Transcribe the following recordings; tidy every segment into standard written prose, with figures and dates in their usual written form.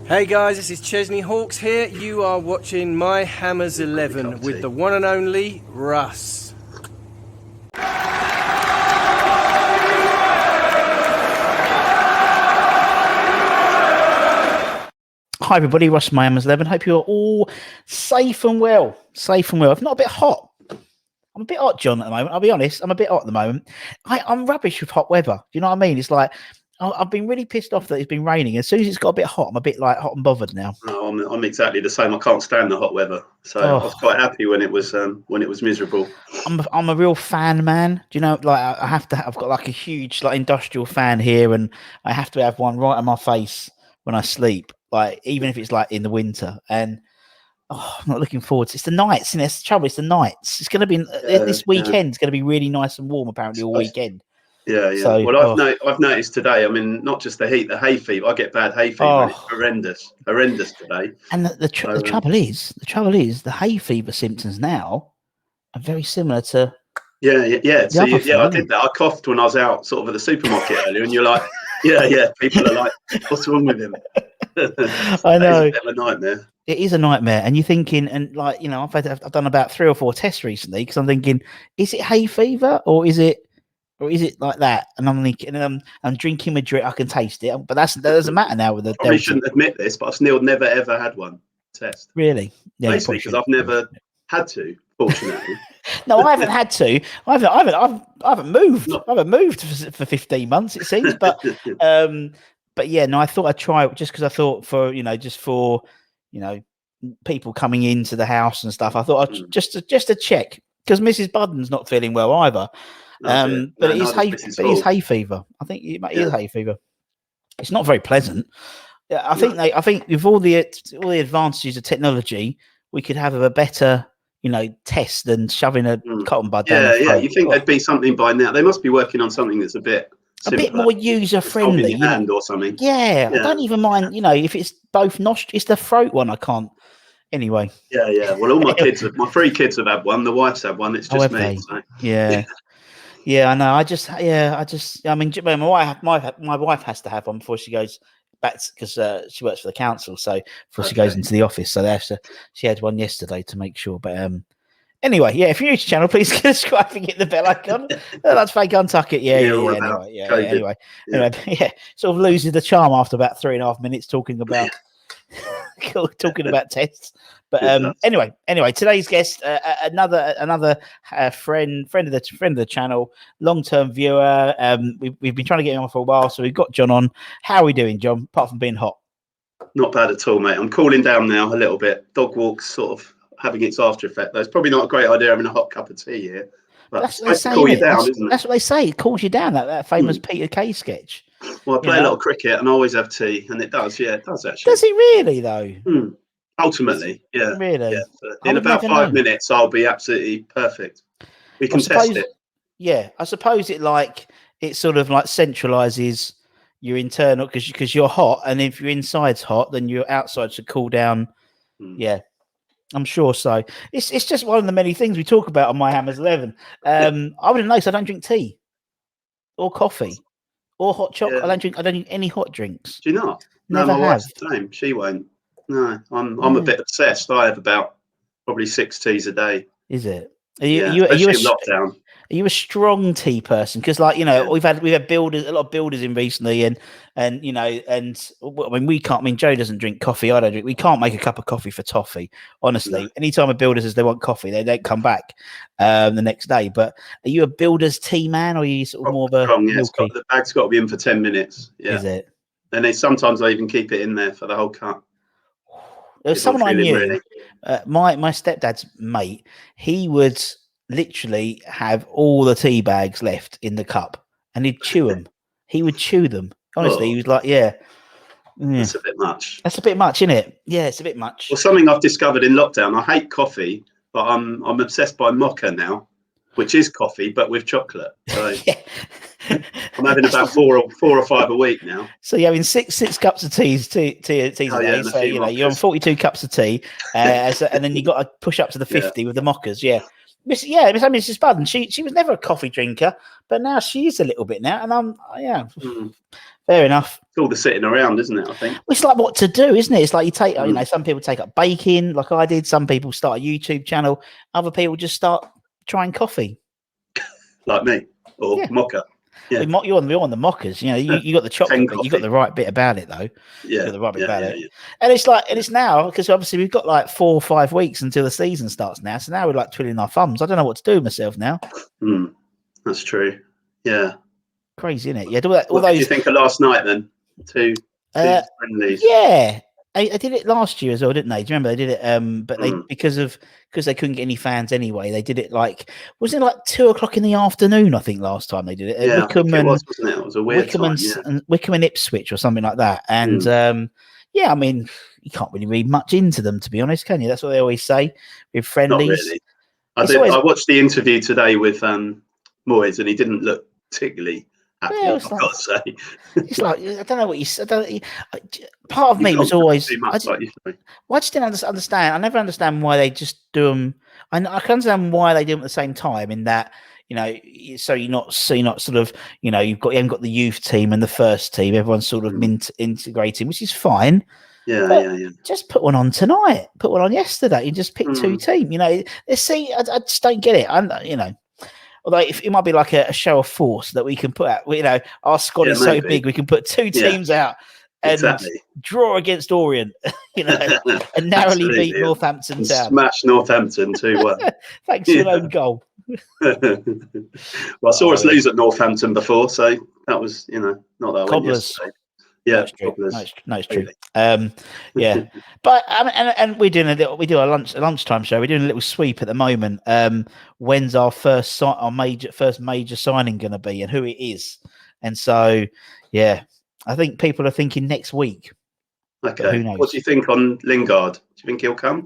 Hey guys, this is Chesney Hawks here. You are watching My Hammers 11 with the one and only Russ. Hi everybody, Russ My Hammers 11. Hope you're all safe and well. Safe and well. If not a bit hot. I'm a bit hot, John, at the moment. I'll be honest. I'm a bit hot at the moment. I'm rubbish with hot weather. Do you know what I mean? It's like I've been really pissed off that it's been raining. As soon as it's got a bit hot, I'm a bit like hot and bothered now. Oh, I'm exactly the same. I can't stand the hot weather, so I was quite happy when it was miserable. I'm a real fan man. Do you know? Like I've got like a huge like industrial fan here, and I have to have one right on my face when I sleep. Like even if it's like in the winter, and I'm not looking forward to it. It's the nights, isn't it? It's the trouble. It's the nights. It's going to be this weekend. It's going to be really nice and warm. Apparently, all weekend. Yeah. So, well, I've noticed today. I mean, not just the heat, the hay fever. I get bad hay fever. It's horrendous today. And the trouble is, the hay fever symptoms now are very similar to. Yeah. So I did that. I coughed when I was out, sort of at the supermarket earlier, and you're like, yeah. People are like, what's wrong with him? I know. It's a bit of a nightmare. It is a nightmare, and you're thinking, and like I've done about 3 or 4 tests recently because I'm thinking, is it hay fever or is it like that? And I'm thinking, I'm drinking my drink, I can taste it, but that doesn't matter now with the. Probably shouldn't admit this, but I've still never ever had one test. Really? Yeah. Basically, because I've never had to. Fortunately. No, I haven't had to. I haven't moved. I haven't moved for 15 months, it seems. But yeah, no, I thought I'd try it just because I thought for people coming into the house and stuff. I thought I'd just to check because Mrs. Budden's not feeling well either. But it is hay fever. I think it is hay fever. It's not very pleasant. I think with all the advantages of technology, we could have a better test than shoving a cotton bud down. Yeah. You think there'd be something by now? They must be working on something that's a bit more user friendly, hand or something. Yeah, I don't even mind. If it's both nostrils, it's the throat one. I can't. Anyway. Yeah. Well, all my 3 kids have had one. The wife's had one. It's just me. So. Yeah. Yeah, I know. I mean, my wife has to have one before she goes back because she works for the council. So before she goes into the office, so she had one yesterday to make sure. But anyway, yeah. If you're new to the channel, please subscribe and hit the bell icon. That's fake untuck it. Anyway, yeah. Sort of loses the charm after about 3.5 minutes talking about tests. But anyway, today's guest, another friend of the channel, long-term viewer. We've been trying to get him on for a while, so we've got John on. How are we doing, John? Apart from being hot, not bad at all, mate. I'm cooling down now a little bit. Dog walks sort of having its after effect. Though it's probably not a great idea having a hot cup of tea here. But that's what they say. That's what they say. It cools you down. That famous Peter Kay sketch. Well, I play a lot of cricket and I always have tea, and it does. Yeah, it does actually. Does it really though? Ultimately, yeah. Really? Yeah. In about 5 minutes, I'll be absolutely perfect. We can test it. Yeah, I suppose it sort of like centralizes your internal because you're hot, and if your inside's hot, then your outside should cool down. Yeah, I'm sure so. It's just one of the many things we talk about on My Hammers 11. I wouldn't know, so I don't drink tea or coffee or hot chocolate. Yeah. I don't drink any hot drinks. Do you not? Never no, my have. wife's the same. She won't. No, I'm a bit obsessed. I have about probably 6 teas a day. Is it? Are you lockdown? Are you a strong tea person? Because we've had builders, a lot of builders in recently, and I mean we can't. I mean Joe doesn't drink coffee. I don't drink. We can't make a cup of coffee for toffee. Honestly, anytime a builder says they want coffee, they don't come back the next day. But are you a builder's tea man, or are you sort of more of a milky? The bag's got to be in for 10 minutes. Yeah. Is it? And sometimes I even keep it in there for the whole cup. There was someone I knew, my stepdad's mate. He would literally have all the tea bags left in the cup, and he'd chew them. He would chew them. Honestly, he was like, That's a bit much. That's a bit much, isn't it? Yeah, it's a bit much. Well, something I've discovered in lockdown. I hate coffee, but I'm obsessed by mocha now, which is coffee but with chocolate. So I'm having about 4 or 5 a week now. So you're having six cups of tea a day. So you're on 42 cups of tea, and then you got to push up to the 50 with the mochas. Yeah. Mrs. Budden, she was never a coffee drinker, but now she is a little bit now, and I'm Fair enough. It's all the sitting around, isn't it? I think it's like what to do, isn't it? It's like you take, some people take up baking, like I did. Some people start a YouTube channel. Other people just start trying coffee, like me or mocha. Yeah, you're on the mockers. You got the chocolate bit. You got the right bit about it, though. Yeah, you got the right bit about it. Yeah. And it's like, and it's now because obviously we've got like 4 or 5 weeks until the season starts now. So now we're like twiddling our thumbs. I don't know what to do with myself now. That's true. Yeah, crazy, isn't it? Yeah. What did you think of last night then? Two friendlies. Yeah. I did it last year as well, didn't they? Do you remember they did it? But they because they couldn't get any fans anyway. They did it was it like 2:00 in the afternoon? I think last time they did it. Yeah, Wickham it was, wasn't it? It was a weird time. Wickham and Ipswich or something like that. And I mean, you can't really read much into them, to be honest, can you? That's what they always say with friendlies. Not really. I watched the interview today with Moyes, and he didn't look particularly happy. I've got to say, it's like I don't know what you said. Part of me was always. I just didn't understand. I never understand why they just do them. I can understand why they do them at the same time. In that, so you're not sort of, you haven't got the youth team and the first team. Everyone's sort of integrating, which is fine. Yeah. Just put one on tonight. Put one on yesterday. And just pick 2 teams. Let's see. I just don't get it. Although it might be like a show of force that we can put out. Our squad is so big, we can put 2 teams out and draw against Orient, and narrowly beat Northampton Town. Smash Northampton 2-1. Thanks for your own goal. Well, I saw us lose at Northampton before, so that was, not that Cobblers. Yeah, no, it's true. Yeah, but and we do a lunchtime show. We're doing a little sweep at the moment. When's our first major signing going to be, and who it is? And so, I think people are thinking next week. Okay, who knows? What do you think on Lingard? Do you think he'll come?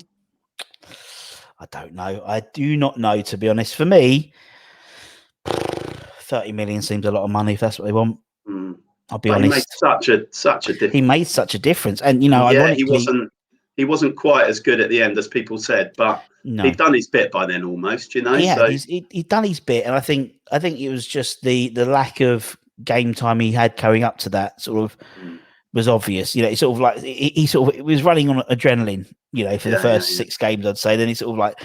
I don't know. I do not know, to be honest. For me, 30 million seems a lot of money if that's what they want. I'll be honest. He made such a difference. He made such a difference, and he wasn't quite as good at the end as people said, but he'd done his bit by then almost. Yeah, he'd done his bit, and I think it was just the lack of game time he had going up to that sort of was obvious. It's sort of like he was running on adrenaline. For the first 6 games, I'd say. Then he sort of like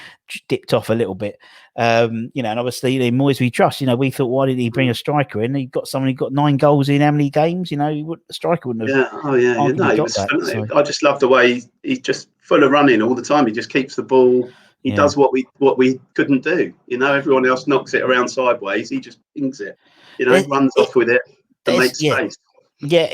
dipped off a little bit. And obviously Moyes we trust. We thought, why did he bring a striker in? He got someone who got 9 goals in how many games? A striker wouldn't have. I just love the way he's just full of running all the time. He just keeps the ball. He does what we couldn't do. Everyone else knocks it around sideways. He just pings it. Runs off with it and makes space. Yeah,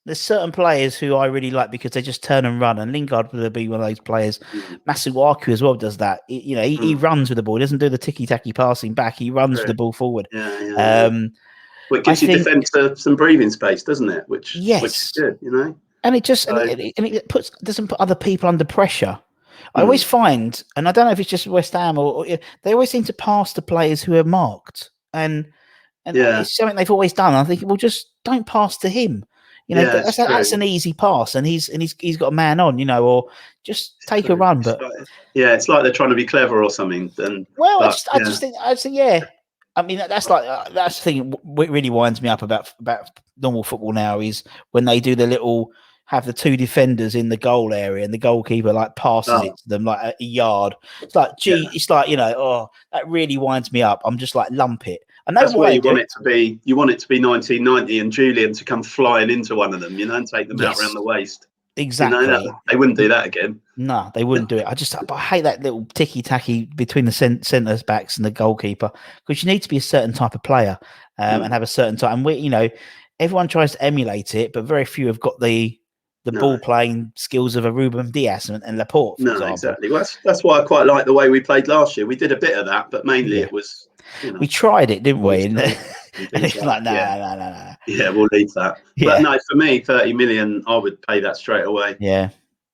there's certain players who I really like because they just turn and run, and Lingard will be one of those players. Masuaku as well does that. He runs with the ball. He doesn't do the ticky-tacky passing back. He runs with the ball forward. Well, it gives your defence some breathing space, doesn't it? Which is good, And it just it doesn't put other people under pressure. I always find, and I don't know if it's just West Ham or they always seem to pass to players who are marked, and it's something they've always done. I think, well, just don't pass to him. That's an easy pass, and he's got a man on, or just take a run. But it's like they're trying to be clever or something. I just think, I mean, that's the thing. What really winds me up about normal football now is when they do have the 2 defenders in the goal area and the goalkeeper passes it to them like a yard. It's like, it's like, that really winds me up. I'm just like, lump it. I know that's where you want it to be. You want it to be 1990 and Julian to come flying into one of them, and take them out around the waist. Exactly. They wouldn't do that again. No, they wouldn't do it. I hate that little ticky-tacky between the centre backs and the goalkeeper, because you need to be a certain type of player and have a certain type. And everyone tries to emulate it, but very few have got the ball playing skills of a Ruben Dias and Laporte. For example. Exactly. Well, that's why I quite like the way we played last year. We did a bit of that, but mainly it was. We tried it, didn't we? And it's like, no. Yeah, we'll leave that. Yeah. But no, for me, 30 million, I would pay that straight away. Yeah.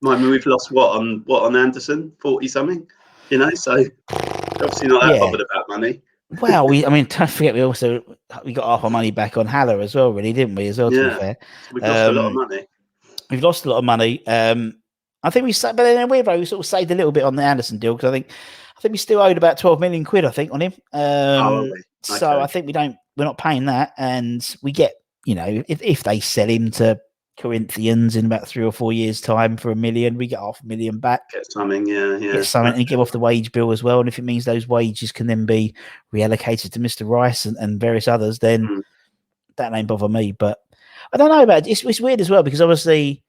I mean, we've lost on Anderson, 40 something. So obviously not that bothered about money. Well, don't forget we got half our money back on Haller as well, really, didn't we? As well, to be fair, we've lost a lot of money. We've lost a lot of money. I think we sort of saved a little bit on the Anderson deal, because I think we still owed about 12 million quid, I think, on him. Okay. So I think we're not paying that, and we get if they sell him to Corinthians in about 3 or 4 years' time for $1 million, we get $500,000 back. Get something, yeah. Get something and get off the wage bill as well. And if it means those wages can then be reallocated to Mr. Rice and various others, then that ain't bother me. But I don't know about it. It's weird as well, because obviously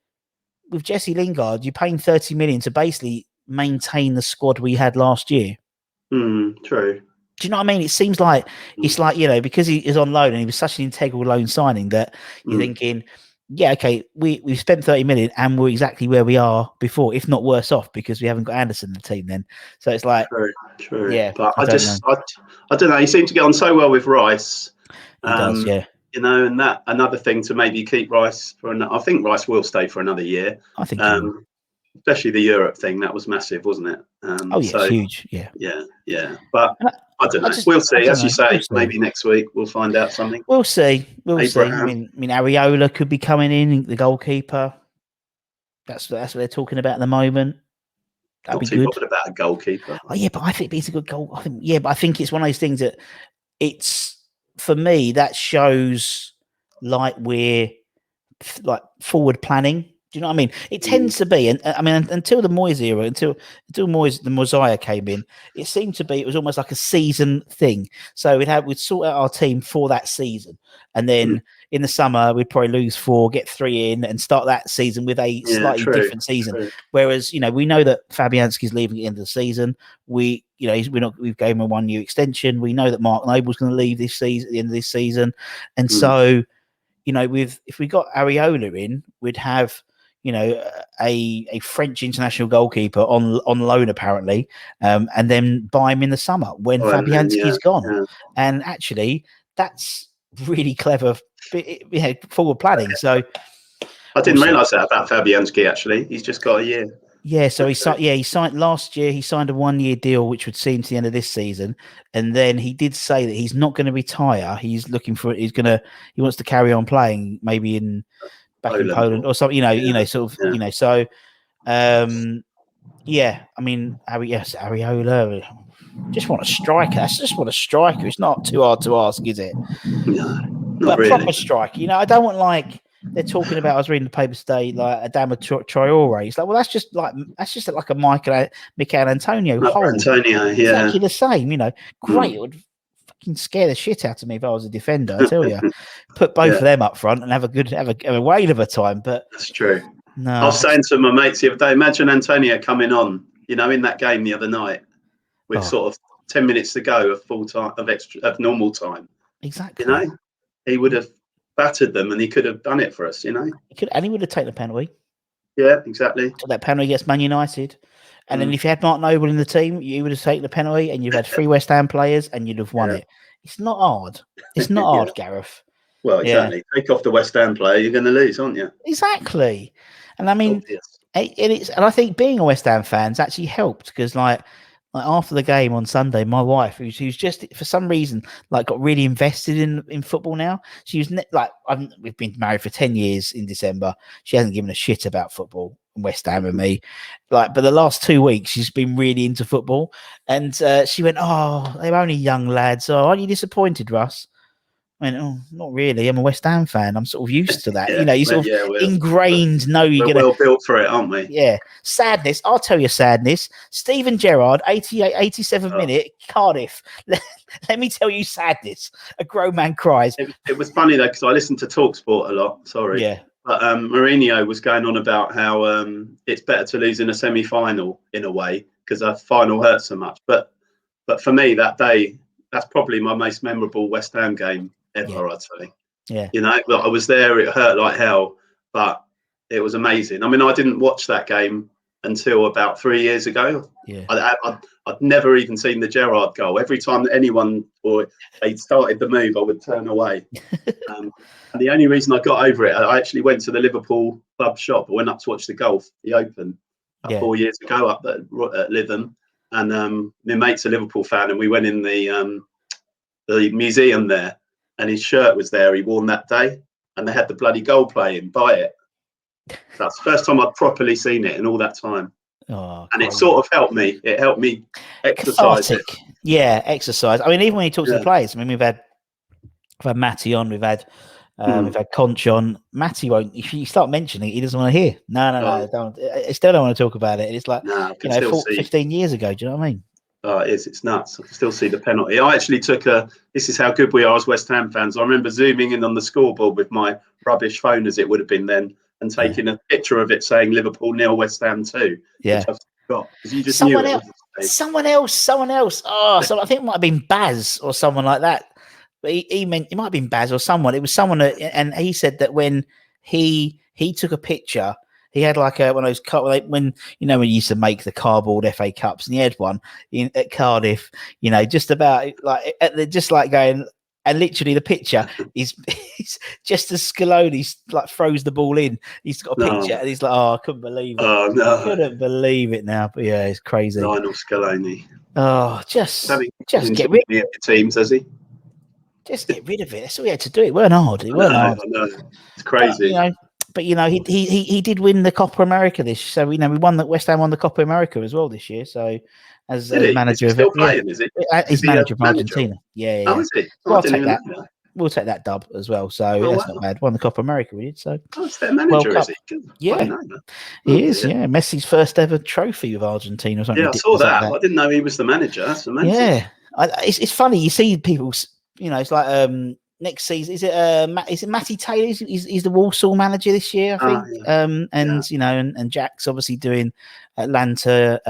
with Jesse Lingard, you're paying $30 million to basically maintain the squad we had last year. True. Do you know what I mean? It seems like it's like, because he is on loan and he was such an integral loan signing that you're thinking, yeah, okay, we've spent 30 million and we're exactly where we are before, if not worse off, because we haven't got Anderson in the team then. So it's like, true. Yeah, but I don't know. He seemed to get on so well with Rice. He does, yeah. And that another thing to maybe keep Rice I think Rice will stay for another year. I think especially the Europe thing, that was massive, wasn't it? It's huge. Yeah. But I don't know. We'll see. As you say, maybe next week we'll find out something. We'll see. See. I mean, Areola could be coming in, the goalkeeper. That's what they're talking about at the moment. That'd be good. Bothered about a goalkeeper. Oh yeah, but I think he's a good goal. But I think it's one of those things that for me that shows like we're like forward planning. Do you know what I mean? It tends to be, and I mean, until the Moyes era, until the Mosiah came in, it seemed to be it was almost like a season thing. So we'd sort out our team for that season, and then in the summer we'd probably lose 4, get 3 in, and start that season with a slightly different season. True. Whereas we know that Fabianski's leaving at the end of the season. We've gave him a 1-year extension. We know that Mark Noble's going to leave this season at the end of this season, and so if we got Areola in, we'd have a French international goalkeeper on loan apparently, and then buy him in the summer when Fabianski's gone. Yeah. And actually, that's really clever, forward planning. So I didn't realise that about Fabianski. Actually, he's just got a year. Yeah, so he signed last year. He signed a 1-year deal, which would see him to the end of this season. And then he did say that he's not going to retire. He's looking for. He wants to carry on playing, maybe in Poland or something. So I mean, Areola. Just want a striker. That's just what a striker. It's not too hard to ask, is it? No, but really. Proper striker. I don't want like. They're talking about. I was reading the paper today, like Adama Traore. It's like, well, that's just like a Michael Antonio hole. Antonio, yeah, exactly the same. Great. It would fucking scare the shit out of me if I was a defender. I tell you, put both of them up front and have a whale of a time. But that's true. No, I was saying to my mates the other day, imagine Antonio coming on, in that game the other night with sort of 10 minutes to go of full time of normal time. Exactly. He would have battered them, and he could have done it for us. He could, and he would have taken the penalty. Yeah, exactly. Took that penalty against Man United, and then if you had Mark Noble in the team, you would have taken the penalty, and you've had 3 West Ham players, and you'd have won it. It's not hard. It's not hard, Gareth. Well, exactly. Yeah. Take off the West Ham player, you're going to lose, aren't you? Exactly. And I mean, and I think being a West Ham fan's actually helped, because like after the game on Sunday, my wife, who's just for some reason got really invested in football now. She was we've been married for 10 years in December. She hasn't given a shit about football and West Ham and me. But the last 2 weeks she's been really into football, and she went, "Oh, they're only young lads. Oh, aren't you disappointed, Russ?" I mean, oh, not really. I'm a West Ham fan. I'm sort of used to that. You're sort of ingrained. We're well built for it, aren't we? Yeah. Sadness. I'll tell you sadness. Steven Gerrard, 87th minute, Cardiff. Let me tell you sadness. A grown man cries. It was funny though, because I listened to TalkSport a lot. Sorry. Yeah. But Mourinho was going on about how it's better to lose in a semi-final in a way, because a final hurts so much. But for me that day, that's probably my most memorable West Ham game ever, I'd say. Yeah. I was there, it hurt like hell, but it was amazing. I mean, I didn't watch that game until about 3 years ago. Yeah. I'd never even seen the Gerrard goal. Every time anyone or they started the move, I would turn away. And the only reason I got over it, I actually went to the Liverpool club shop. I went up to watch the the Open 4 years ago up at Lytham. And my mate's a Liverpool fan, and we went in the museum there, and his shirt was there. He worn that day, and they had the bloody goal playing by it. That's the first time I'd properly seen it in all that time. Oh, and it sort of helped me. It helped me exercise it. Yeah, exercise. I mean, even when you talk to the players, I mean, we've had Matty on, we've had We've had Conch on. Matty won't. If you start mentioning it, he doesn't want to hear. No, don't. I still don't want to talk about it. It's like 15 years ago. Do you know what I mean? Oh, it is. It's nuts. I can still see the penalty. I actually took this is how good we are as West Ham fans. I remember zooming in on the scoreboard with my rubbish phone, as it would have been then, and taking a picture of it saying Liverpool 0, West Ham 2. Yeah. Which I've got, because you just someone knew else, someone else. Oh, so I think it might have been Baz or someone like that. But he meant it might have been Baz or someone. It was someone, and he said that when he took a picture, he had like one of those when when you used to make the cardboard FA Cups, and he had one at Cardiff. Just about like going, and literally the picture is just as Scaloni like throws the ball in. He's got a picture, and he's like, "Oh, I couldn't believe it. I couldn't believe it now." But yeah, it's crazy. Lionel Scaloni. Oh, just get rid of your teams, has he? Just get rid of it. That's all he had to do. It weren't hard. I know. It's crazy. But he did win the Copa America this. So we won that. West Ham won the Copa America as well this year. So as manager of playing, is it? He's manager of Argentina. Yeah. Oh, is he? Well, I'll take that. We'll take that dub as well. So that's not bad. Won the Copa America, we did. So it's their manager, is he? Yeah, he is. Yeah, Messi's first ever trophy with Argentina. Or something. Yeah, I saw that. I didn't know he was the manager. That's amazing. Yeah, it's funny. You see people. It's like next season. Is it Matty Taylor? He's the Walsall manager this year, I think. And Jack's obviously doing Atlanta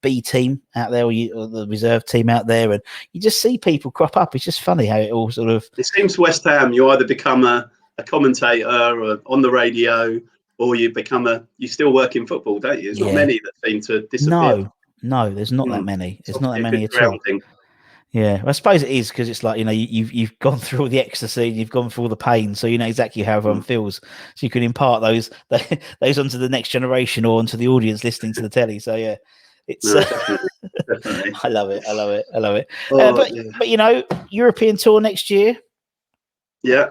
B team out there, or the reserve team out there, and you just see people crop up. It's just funny how it all sort of. It seems West Ham, you either become a commentator or on the radio, or you still work in football, don't you? There's not many that seem to disappear. No, there's not that many. There's not that many at all. Yeah, I suppose it is because it's like you've gone through all the ecstasy, you've gone through all the pain, so you know exactly how everyone feels. So you can impart those onto the next generation or onto the audience listening to the telly. So yeah, it's definitely. I love it. But European tour next year. Yeah,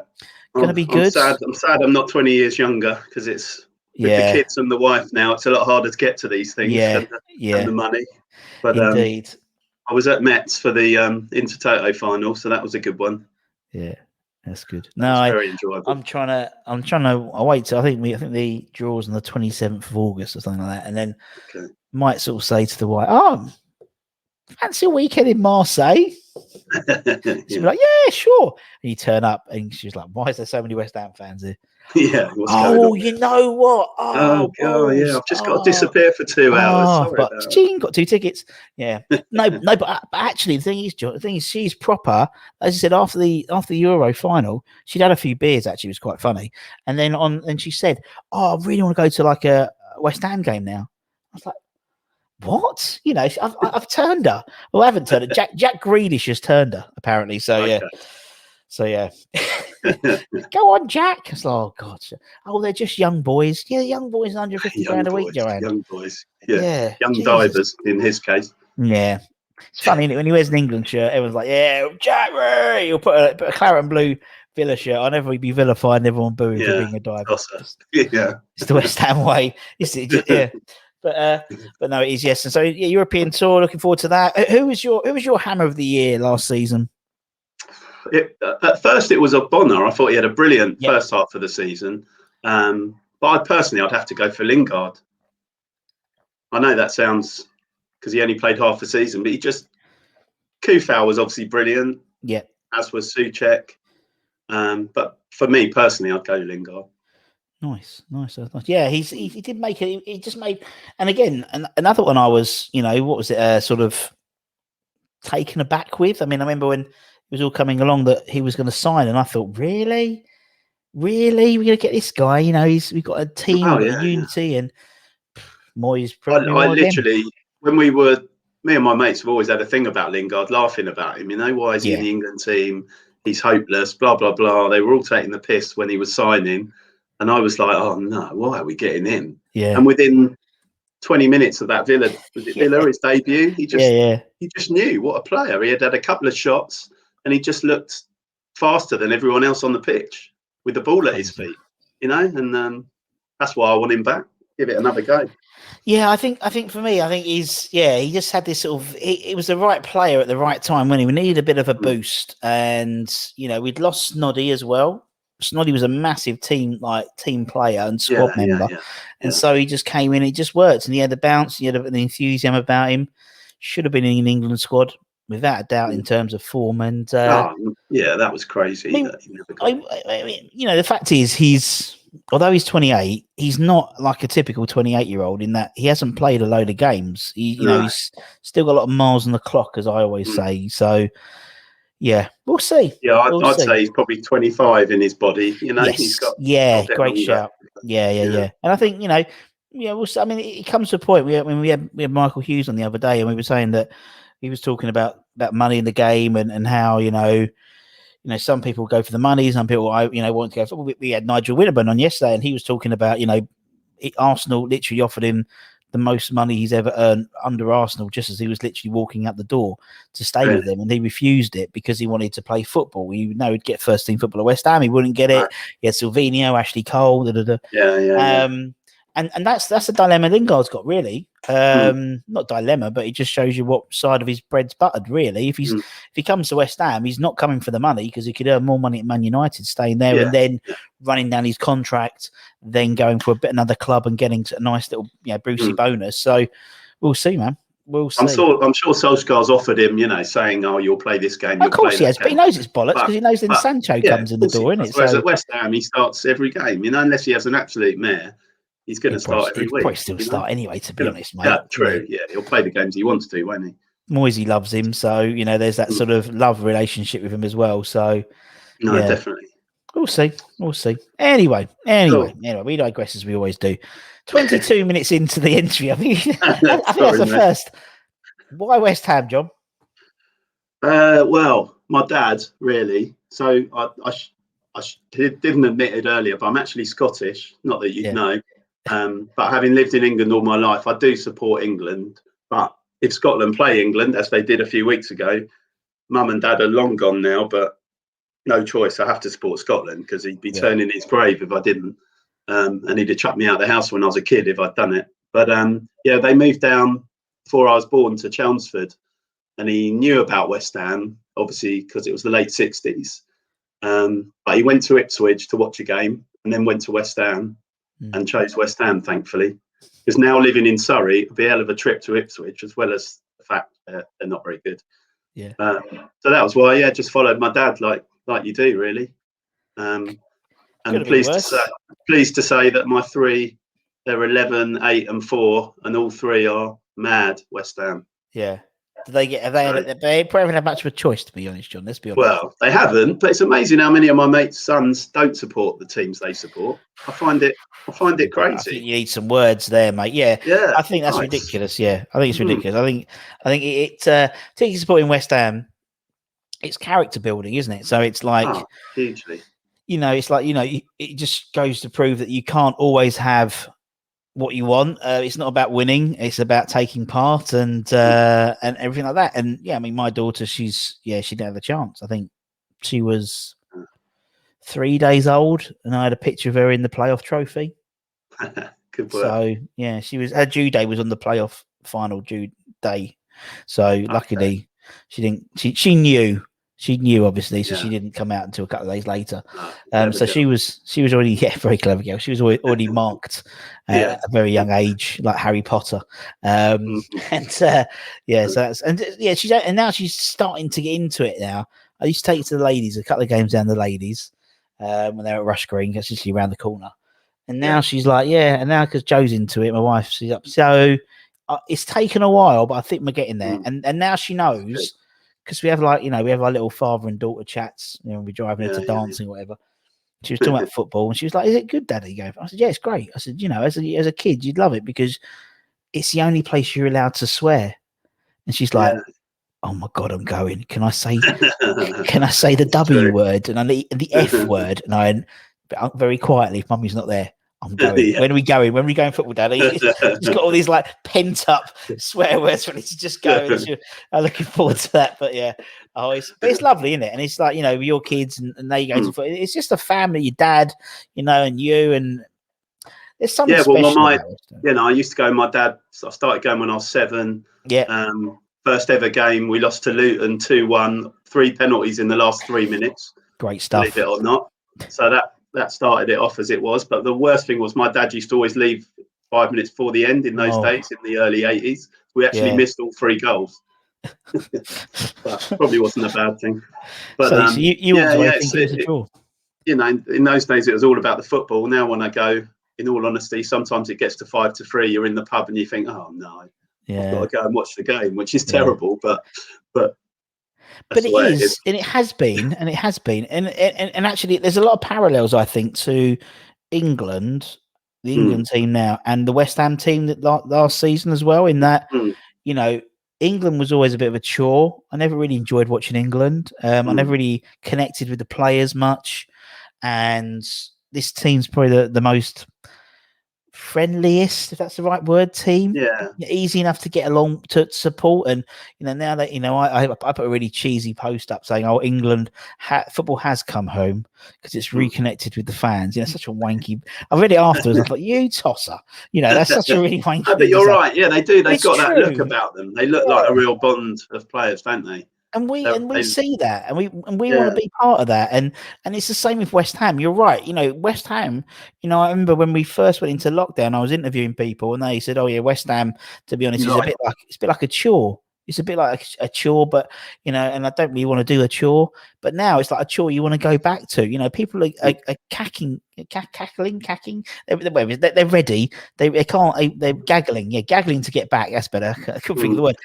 going to be good. I'm sad I'm not 20 years younger because it's with the kids and the wife now. It's a lot harder to get to these things than the money. But indeed. I was at Metz for the Intertoto final, so that was a good one. Yeah, that's good. Very enjoyable. I'm trying to. I wait till I think the draws on the 27th of August or something like that, and then might sort of say to the wife, "Oh, fancy a weekend in Marseille." She'd be like, "Yeah, sure." And you turn up, and she's like, "Why is there so many West Ham fans here?" Yeah. You know what? Oh God, yeah. I've just got to disappear for 2 hours. Sorry but she got 2 tickets. Yeah. No. But actually, the thing is, she's proper. As I said, after the Euro final, she'd had a few beers. Actually, it was quite funny. And then and she said, "Oh, I really want to go to like a West Ham game now." I was like, "What?" I've turned her. Well, I haven't turned her. Jack Grealish has turned her apparently. So yeah. So yeah, go on, Jack. It's like, oh God, they're just young boys. Yeah, young boys, £150 a week, Joanne. Young boys, yeah. Young divers in his case. Yeah, it's funny when he wears an England shirt. Everyone's like, "Yeah, Jack Ray." He'll put a claret and blue Villa shirt on. Everyone be vilified and everyone booing for being a diver. It's the West Ham way. Yeah. But no, it is, yes. And so European tour. Looking forward to that. Who was your hammer of the year last season? At first, it was Bonner. I thought he had a brilliant first half of the season. But I'd have to go for Lingard. I know that sounds because he only played half the season, but Kufau was obviously brilliant. Yeah. As was Souček. But for me personally, I'd go Lingard. Nice. Yeah, he did make it. He just made, and again, another one I was, what was it? Sort of taken aback with. I mean, I remember when it was all coming along that he was going to sign, and I thought, really, we're going to get this guy? We've got a team, a unity, and Moyes. I literally, when me and my mates have always had a thing about Lingard, laughing about him. Why is he in the England team? He's hopeless. Blah blah blah. They were all taking the piss when he was signing. And I was like, oh no, why are we getting him? Yeah. And within 20 minutes of that Villa, his debut, he just knew what a player. He had a couple of shots and he just looked faster than everyone else on the pitch with the ball at his feet, and that's why I want him back. Give it another go. Yeah, I think for me, he just had this sort of, it was the right player at the right time when we needed a bit of a boost. And, we'd lost Noddy as well. Snoddy was a massive team player and squad member, and so he just came in. It just worked, and he had the bounce, he had an enthusiasm about him. Should have been in an England squad without a doubt in terms of form. And that was crazy. I mean, the fact is, although he's 28, he's not like a typical 28-year-old in that he hasn't played a load of games. He's still got a lot of miles on the clock, as I always say. So, yeah, we'll see. Yeah, I'd say he's probably 25 in his body. Yes. He's got great shout. Yeah. And I think we'll see. I mean, it comes to a point. We had Michael Hughes on the other day, and we were saying that he was talking about money in the game and how some people go for the money, some people want to go for. We had Nigel Winterburn on yesterday, and he was talking about Arsenal literally offered him the most money he's ever earned under Arsenal, just as he was literally walking out the door to stay with them, and he refused it because he wanted to play football. He'd get first team football at West Ham. He wouldn't get it. He had Silvino, Ashley Cole. And that's a dilemma Lingard's got, really. Not dilemma, but it just shows you what side of his bread's buttered, really. If he comes to West Ham, he's not coming for the money, because he could earn more money at Man United staying there and then running down his contract, then going for another club and getting a nice little Brucey bonus. So we'll see, man. We'll see. I'm sure Solskjaer's offered him, saying, "Oh, you'll play this game." Of course he has, but he knows it's bollocks because he knows then Sancho comes in the door, isn't it? Whereas at West Ham, he starts every game. Unless he has an absolute mare. He's going to start every week. He'll probably still start anyway, to be honest, mate. Yeah, true. Yeah, he'll play the games he wants to, won't he? Moisey loves him, so there's that sort of love relationship with him as well. So, definitely. We'll see. Anyway, we digress as we always do. 22 minutes into the entry, I think that's the first. Why West Ham, John? Well, my dad, really. So I didn't admit it earlier, but I'm actually Scottish. Not that you'd know. But having lived in England all my life, I do support England. But if Scotland play England, as they did a few weeks ago, Mum and Dad are long gone now, but no choice. I have to support Scotland because he'd be turning his grave if I didn't. And he'd have chucked me out of the house when I was a kid if I'd done it. But they moved down before I was born to Chelmsford. And he knew about West Ham, obviously, because it was the late 60s. But he went to Ipswich to watch a game and then went to West Ham and chose West Ham, thankfully. Because now living in Surrey, it'd be a hell of a trip to Ipswich, as well as the fact that they're not very good. Yeah. So that was why, just followed my dad like you do, really. And pleased to say that my three, they're 11, 8 and 4, and all three are mad West Ham. Yeah. They probably haven't had much of a choice, to be honest, John. Let's be honest. Well, they haven't, but it's amazing how many of my mates' sons don't support the teams they support. I find it crazy. I think you need some words there, mate. Yeah. I think that's ridiculous. Yeah, I think it's ridiculous. I think it supporting West Ham, it's character building, isn't it? So it's like hugely. It's like it just goes to prove that you can't always have what you want. It's not about winning, it's about taking part and everything like that. And I mean, my daughter, she didn't have a chance. I think she was 3 days old and I had a picture of her in the playoff trophy. Good work. So her due day was on the playoff final due day, so luckily she knew obviously, so she didn't come out until a couple of days later. So she was already very clever girl. She was already marked at a very young age, like Harry Potter. So that's and now she's starting to get into it now. I used to take it to the ladies, a couple of games down the ladies when they're at Rush Green, that's literally around the corner. And now she's like, and now because Joe's into it, my wife, she's up. So it's taken a while, but I think we're getting there. And now she knows. Because we have our little father and daughter chats, we're driving her to dancing, whatever. She was talking about football and she was like, "Is it good, Daddy?" I said, "Yeah, it's great." I said, as a kid, you'd love it because it's the only place you're allowed to swear. And she's like, "Oh my God, I'm going. Can I say the W word and the F word?" And I went, very quietly, if Mummy's not there, I'm going. When are we going? When are we going football, Daddy? She's got all these like pent up swear words ready to just go. I'm looking forward to that. But it's lovely, isn't it? And it's like, with your kids and now you go to football. It's just a family, your dad, and you, and there's something special about it. I used to go with my dad. So I started going when I was 7. Yeah. First ever game, we lost to Luton 2-1, 3 penalties in the last 3 minutes. Great stuff. Believe it or not. So that started it off as it was. But the worst thing was my dad used to always leave 5 minutes before the end in those days, in the early 80s. We actually missed all 3 goals. But probably wasn't a bad thing. But so you walked away thinking it was a draw. You know, in those days it was all about the football. Now when I go, in all honesty, sometimes it gets to 5-3. You're in the pub and you think, oh no, I've got to go and watch the game, which is terrible. But it is, and it has been, and actually, there's a lot of parallels, I think, to England, the England team now, and the West Ham team that last season as well. In that, you know, England was always a bit of a chore. I never really enjoyed watching England. I never really connected with the players much, and this team's probably the most friendliest, if that's the right word, team. Easy enough to get along, to support. And you know, now that, you know, I put a really cheesy post up saying, oh, England football has come home because it's reconnected with the fans. You know, such a wanky. I read it afterwards. I thought, you tosser, you know, that's such a really wanky. But you're right, they do, they've got that look about them. They look like a real bond of players, don't they? And we see that, and we want to be part of that, and it's the same with West Ham. You're right, you know, West Ham. You know, I remember when we first went into lockdown, I was interviewing people, and they said, "Oh yeah, West Ham, to be honest, is a bit like a chore. It's a bit like a chore, but you know, and I don't really want to do a chore. But now it's like a chore you want to go back to. You know, people are cackling. They're ready. They can't. They're gaggling. Gaggling to get back. That's better. I couldn't think of the word.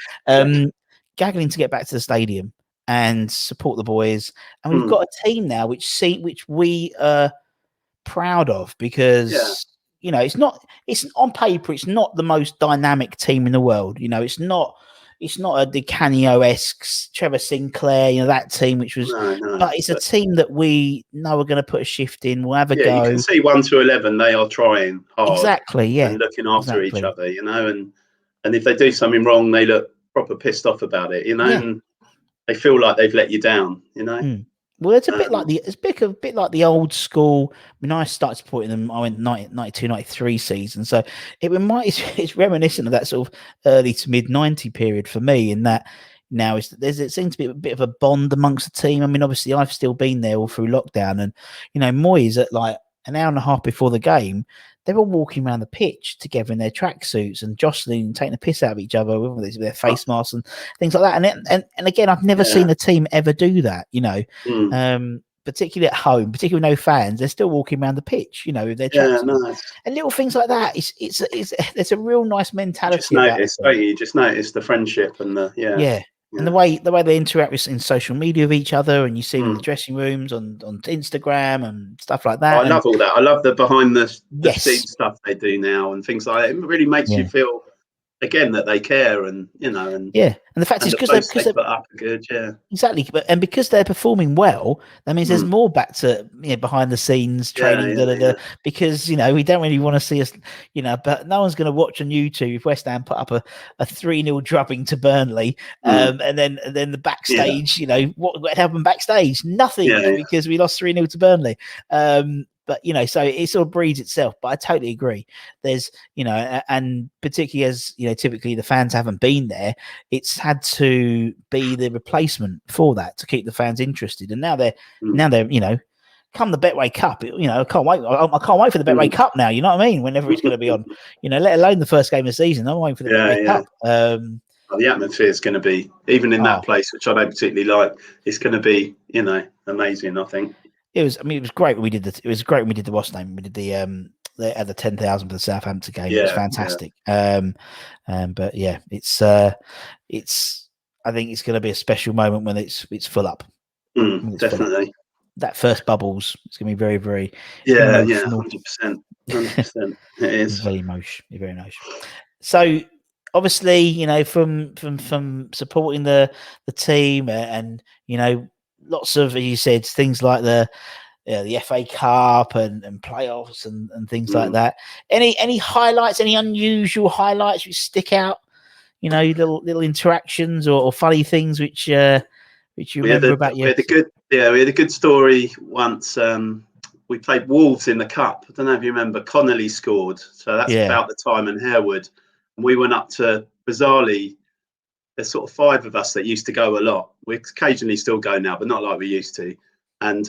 Gaggling to get back to the stadium and support the boys. And we've got a team now which we are proud of, because you know, it's on paper, it's not the most dynamic team in the world. You know, it's not a Di Canio-esque Trevor Sinclair, you know, that team, which was but it's a team that we know are going to put a shift in. We'll have a go. You can see 1 to 11 they are trying hard, exactly, and looking after each other, you know, and if they do something wrong, they look proper pissed off about it, you know, and they feel like they've let you down, you know. Well, it's a bit like the old school. When I started supporting them, I went 92, 93 season, so it's reminiscent of that sort of early to mid 90 period for me. In that now it seems to be a bit of a bond amongst the team. I mean, obviously I've still been there all through lockdown, and you know, Moyes at like an hour and a half before the game, they were walking around the pitch together in their tracksuits and jostling and taking the piss out of each other with their face masks and things like that. And again, I've never seen a team ever do that, you know, particularly at home, particularly with no fans. They're still walking around the pitch, you know, with their tracksuits and little things like that. There's a real nice mentality about it. You just notice the friendship and the and the way they interact in social media with each other, and you see them in the dressing rooms on Instagram and stuff like that. I love all that. I love the behind the scenes stuff they do now and things like that. It really makes you feel, again, that they care, and you know, and the fact is because they put up a good, exactly, and because they're performing well, that means there's more back to, you know, behind the scenes training, because you know, we don't really want to see us, you know, but no one's going to watch on YouTube if West Ham put up a 3-0 drubbing to Burnley, and then the backstage, you know, what happened backstage? Nothing, because we lost 3-0 to Burnley. But you know, so it sort of breeds itself. But I totally agree. There's, you know, and particularly as you know, typically the fans haven't been there. It's had to be the replacement for that to keep the fans interested. And now they're you know, come the Betway Cup. You know, I can't wait. I can't wait for the Betway Cup now. You know what I mean? Whenever it's going to be on, you know, let alone the first game of the season. I'm waiting for the Betway Cup. The atmosphere is going to be, even in that place, which I don't particularly like, it's going to be, you know, amazing, I think. It was great when we did it was great when we did the Wasp name. We did the at the 10,000 for the Southampton game. It was fantastic. But yeah, it's I think it's going to be a special moment when it's full up. Definitely. That first bubbles, it's going to be very, very 100%. It is very emotional, very emotional. So obviously, you know, from supporting the team and you know, lots of, as you said, things like the FA Cup and playoffs and things like that. Any highlights? Any unusual highlights which stick out? You know, little interactions or funny things which you remember about you. We had a good story once. We played Wolves in the Cup. I don't know if you remember. Connolly scored, so that's about the time in Harewood. And we went up to, bizarrely, there's sort of 5 of us that used to go a lot. We occasionally still go now, but not like we used to. And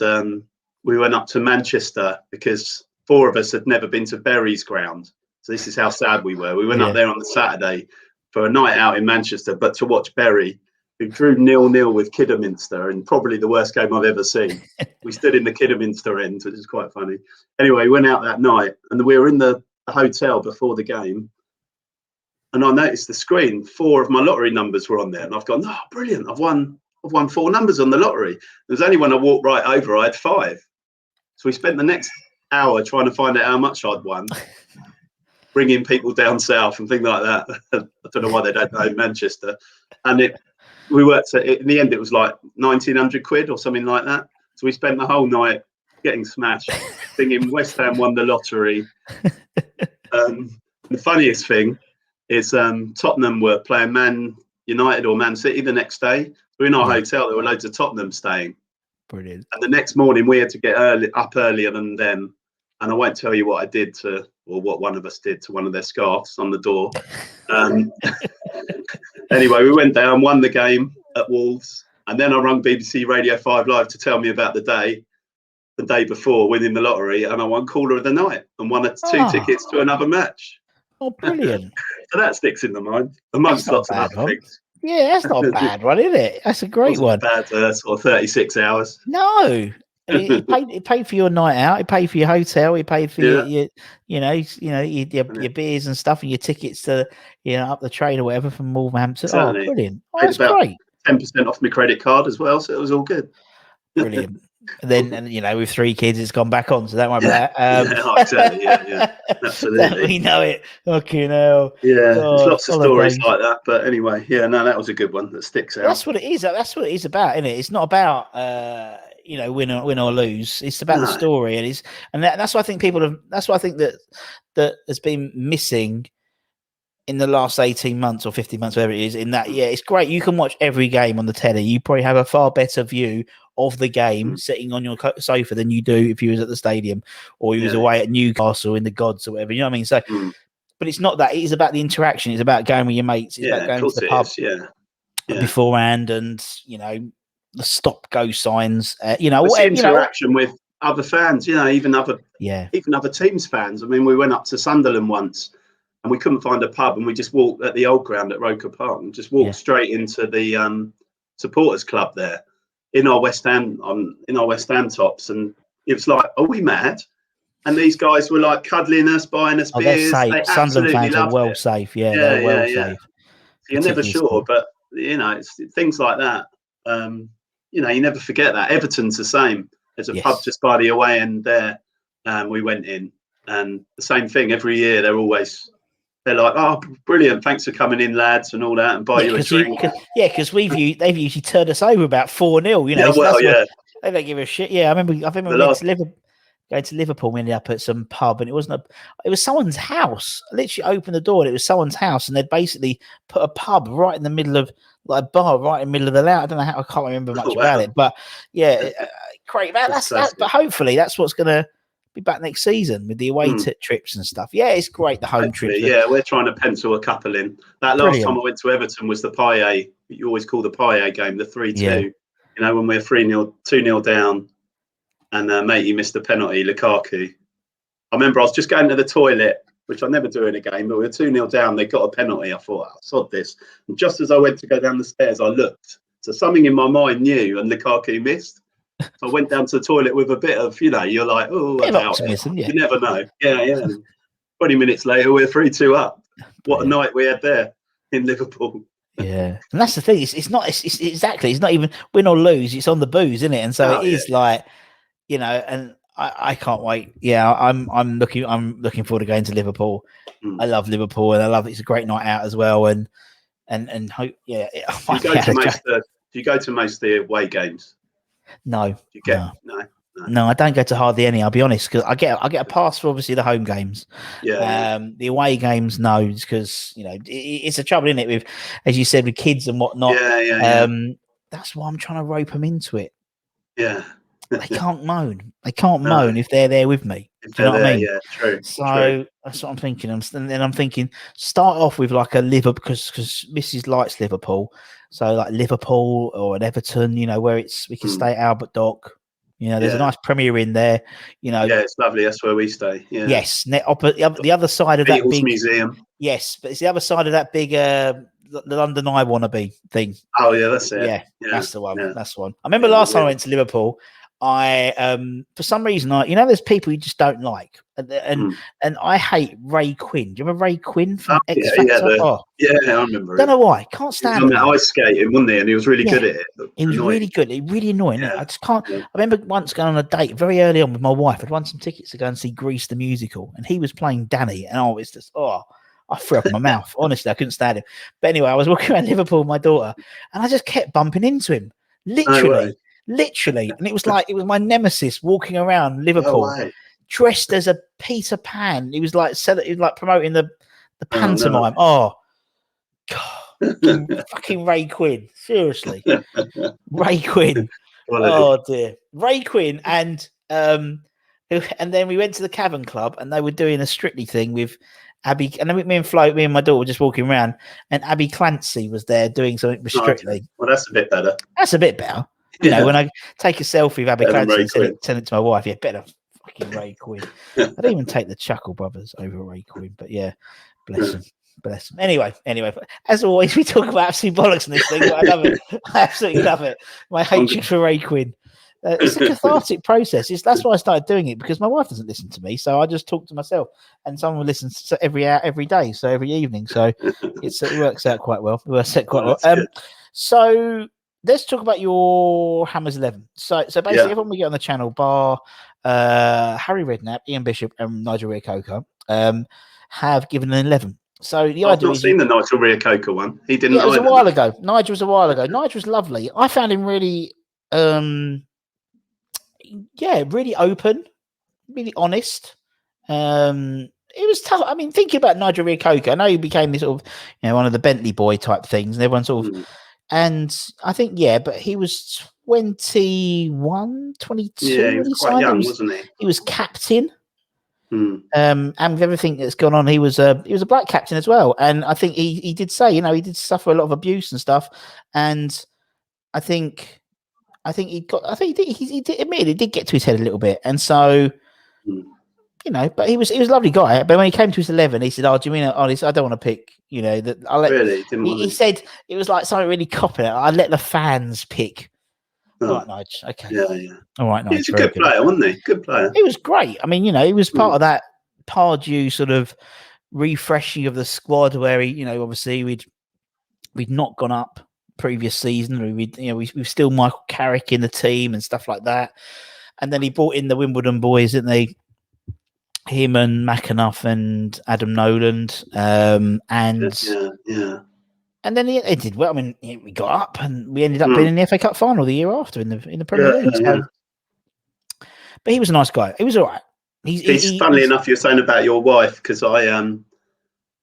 we went up to Manchester because 4 of us had never been to Bury's ground. So this is how sad we were. We went up there on the Saturday for a night out in Manchester, but to watch Bury, who drew 0-0 with Kidderminster, and probably the worst game I've ever seen. We stood in the Kidderminster end, which is quite funny. Anyway, we went out that night, and we were in the hotel before the game, and I noticed the screen. 4 of my lottery numbers were on there, and I've gone, oh, brilliant! I've won 4 numbers on the lottery. It was only when I walked right over, I had 5. So we spent the next hour trying to find out how much I'd won, bringing people down south and things like that. I don't know why they don't know in Manchester. And we worked in the end, it was like 1,900 quid or something like that. So we spent the whole night getting smashed, thinking West Ham won the lottery. The funniest thing is Tottenham were playing Man United or Man City the next day. So in our hotel, there were loads of Tottenham staying. Brilliant. And the next morning, we had to get up earlier than them. And I won't tell you what I did or what one of us did to one of their scarves on the door. Anyway, we went down, won the game at Wolves. And then I rang BBC Radio 5 Live to tell me about the day before winning the lottery. And I won Caller of the Night and won 2 tickets to another match. Oh, brilliant. So that sticks in the mind, amongst lots of other things. Yeah, that's not a bad one, is it? That's a great one. Bad sort of 36 hours. No. It paid for your night out. It paid for your hotel. It paid for your beers and stuff, and your tickets to up the train or whatever from Wolverhampton. Exactly. Oh, brilliant! Oh, that's great. 10% off my credit card as well, so it was all good. Brilliant. And with 3 kids, it's gone back on, so don't worry about that. Exactly. Yeah, absolutely. We know it. Fucking hell. Yeah, there's lots of stories like that. But anyway, that was a good one that sticks out. That's what it is. That's what it is about, isn't it? It's not about win or lose. It's about the story, and that's what I think that's what I think that has been missing in the last 18 months or 15 months, whatever it is. In that, it's great. You can watch every game on the telly. You probably have a far better view of the game sitting on your sofa than you do if you was at the stadium or you was away at Newcastle in the Gods or whatever. You know what I mean? So, but it's not that. It is about the interaction. It's about going with your mates. It's about going to the pub beforehand, and the stop-go signs. Interaction with other fans. Even other teams' fans. I mean, we went up to Sunderland once, and we couldn't find a pub, and we just walked at the old ground at Roker Park and just walked straight into the supporters club there. In our West Ham tops, and it was like, are we mad? And these guys were like cuddling us, buying us beers. They're safe. Sunderland fans are well safe. They're well safe. You're never sure, but it's things like that. You never forget that. Everton's the same. There's a pub just by the away end there. We went in, and the same thing every year. They're like, oh, brilliant! Thanks for coming in, lads, and all that, and buy you a drink. Because they've usually turned us over about 4-0. They don't give a shit. Yeah, I remember going to Liverpool. We ended up at some pub, and it was someone's house. I literally opened the door, and it was someone's house, and they'd basically put a pub right in the middle of a bar, right in the middle of the lounge. I don't know how. I can't remember much about it, but great. That's but hopefully that's what's going to be back next season with the away trips and stuff. Yeah, it's great, the home trips. Yeah, we're trying to pencil a couple in. That last time I went to Everton was the Payet, you always call the Payet game, the 3-2. When we're 3-0, 2-0 down, and matey missed the penalty, Lukaku. I remember I was just going to the toilet, which I never do in a game, but we were 2-0 down. They got a penalty. I thought, oh, sod this. And just as I went to go down the stairs, I looked. So something in my mind knew, and Lukaku missed. So I went down to the toilet with a bit of, you're like, oh, I doubt it. You never know. Yeah. 20 minutes later, we're 3-2 up. What a night we had there in Liverpool. Yeah, and that's the thing. It's not even win or lose. It's on the booze, isn't it? And so it is like, and I can't wait. Yeah, I'm looking forward to going to Liverpool. I love Liverpool, and I love it's a great night out as well. And hope, Do you go to most of the away games? No. No, I don't go to hardly any. I'll be honest, because I get a pass for obviously the home games. The away games, no, because it's a trouble, isn't it? With, as you said, with kids and whatnot. That's why I'm trying to rope them into it. Yeah. They can't moan. They can't moan if they're there with me. Do you know what I mean? Yeah, true. So that's what I'm thinking. And then I'm thinking, start off with like a Liverpool, because Mrs. likes Liverpool. So like Liverpool or an Everton, where we can stay at Albert Dock. You know, there's a nice Premier Inn there. You know, yeah, it's lovely. That's where we stay. Yeah. Yes, the other side of that Beatles big museum. Yes, but it's the other side of that big the London I Wanna Be thing. Oh yeah, that's it. Yeah, Yeah, that's the one. yeah. That's the one. I remember last time I went to Liverpool, I for some reason there's people you just don't like, and I hate Ray Quinn. Do you remember Ray Quinn from X Factor? Yeah, I remember. Don't know why. Can't stand him. Ice skating, wasn't he? And he was really good at it. He was really good. He really annoying. I just can't. I remember once going on a date very early on with my wife. I'd won some tickets to go and see Grease the musical, and he was playing Danny, and I was just I threw up in my mouth. Honestly, I couldn't stand him. But anyway, I was walking around Liverpool with my daughter, and I just kept bumping into him. Literally. And it was my nemesis walking around Liverpool, dressed as a Peter Pan. He was like promoting the pantomime. Oh, God. Fucking Ray Quinn. Seriously. Ray Quinn. Oh dear. Ray Quinn and then we went to the Cavern Club and they were doing a Strictly thing with Abby, and then me and my daughter were just walking around, and Abby Clancy was there doing something with Strictly. Well, that's a bit better. You know, when I take a selfie with Abby Clancy and send it to my wife, better fucking Ray Quinn. I'd even take the Chuckle Brothers over Ray Quinn, but yeah, bless them. Anyway, as always, we talk about absolute bollocks in this thing, but I love it. I absolutely love it. My hatred for Ray Quinn. It's a cathartic process. That's why I started doing it, because my wife doesn't listen to me, so I just talk to myself, and someone listens every hour, every day, so every evening. So it works out quite well. So let's talk about your Hammers 11. So basically, everyone we get on the channel, bar Harry Redknapp, Ian Bishop, and Nigel Reo-Coker, have given an 11. So the I've not seen the Nigel Reo-Coker one. He didn't. Yeah, it was a while ago. Nigel was a while ago. Nigel was lovely. I found him really. Really open, really honest. It was tough. I mean, thinking about Nigel Reo-Coker, I know he became this sort of, one of the Bentley boy type things, and everyone sort of, and I think, but he was 21, 22. Yeah, he was quite young, wasn't he? He was captain. And with everything that's gone on, he was a black captain as well. And I think he did say, he did suffer a lot of abuse and stuff. And I think he did admit he did get to his head a little bit, and so but he was a lovely guy. But when he came to his 11, he said, "Oh, do you mean I don't want to pick? That I'll let." Really? He said it was like something really copping it. I let the fans pick. All right, Nigel. Okay. Yeah. All right, Nigel. He's a good player, wasn't he? Good player. He was great. I mean, he was part of that Pardew sort of refreshing of the squad where he, obviously we'd not gone up previous season. We've still Michael Carrick in the team and stuff like that. And then he brought in the Wimbledon boys, didn't they? Him and McAnuff and Adam Noland. And then he did well. I mean, we got up and we ended up being in the FA Cup final the year after in the Premier League. So. But he was a nice guy. He was all right. Funnily enough, you're saying about your wife, because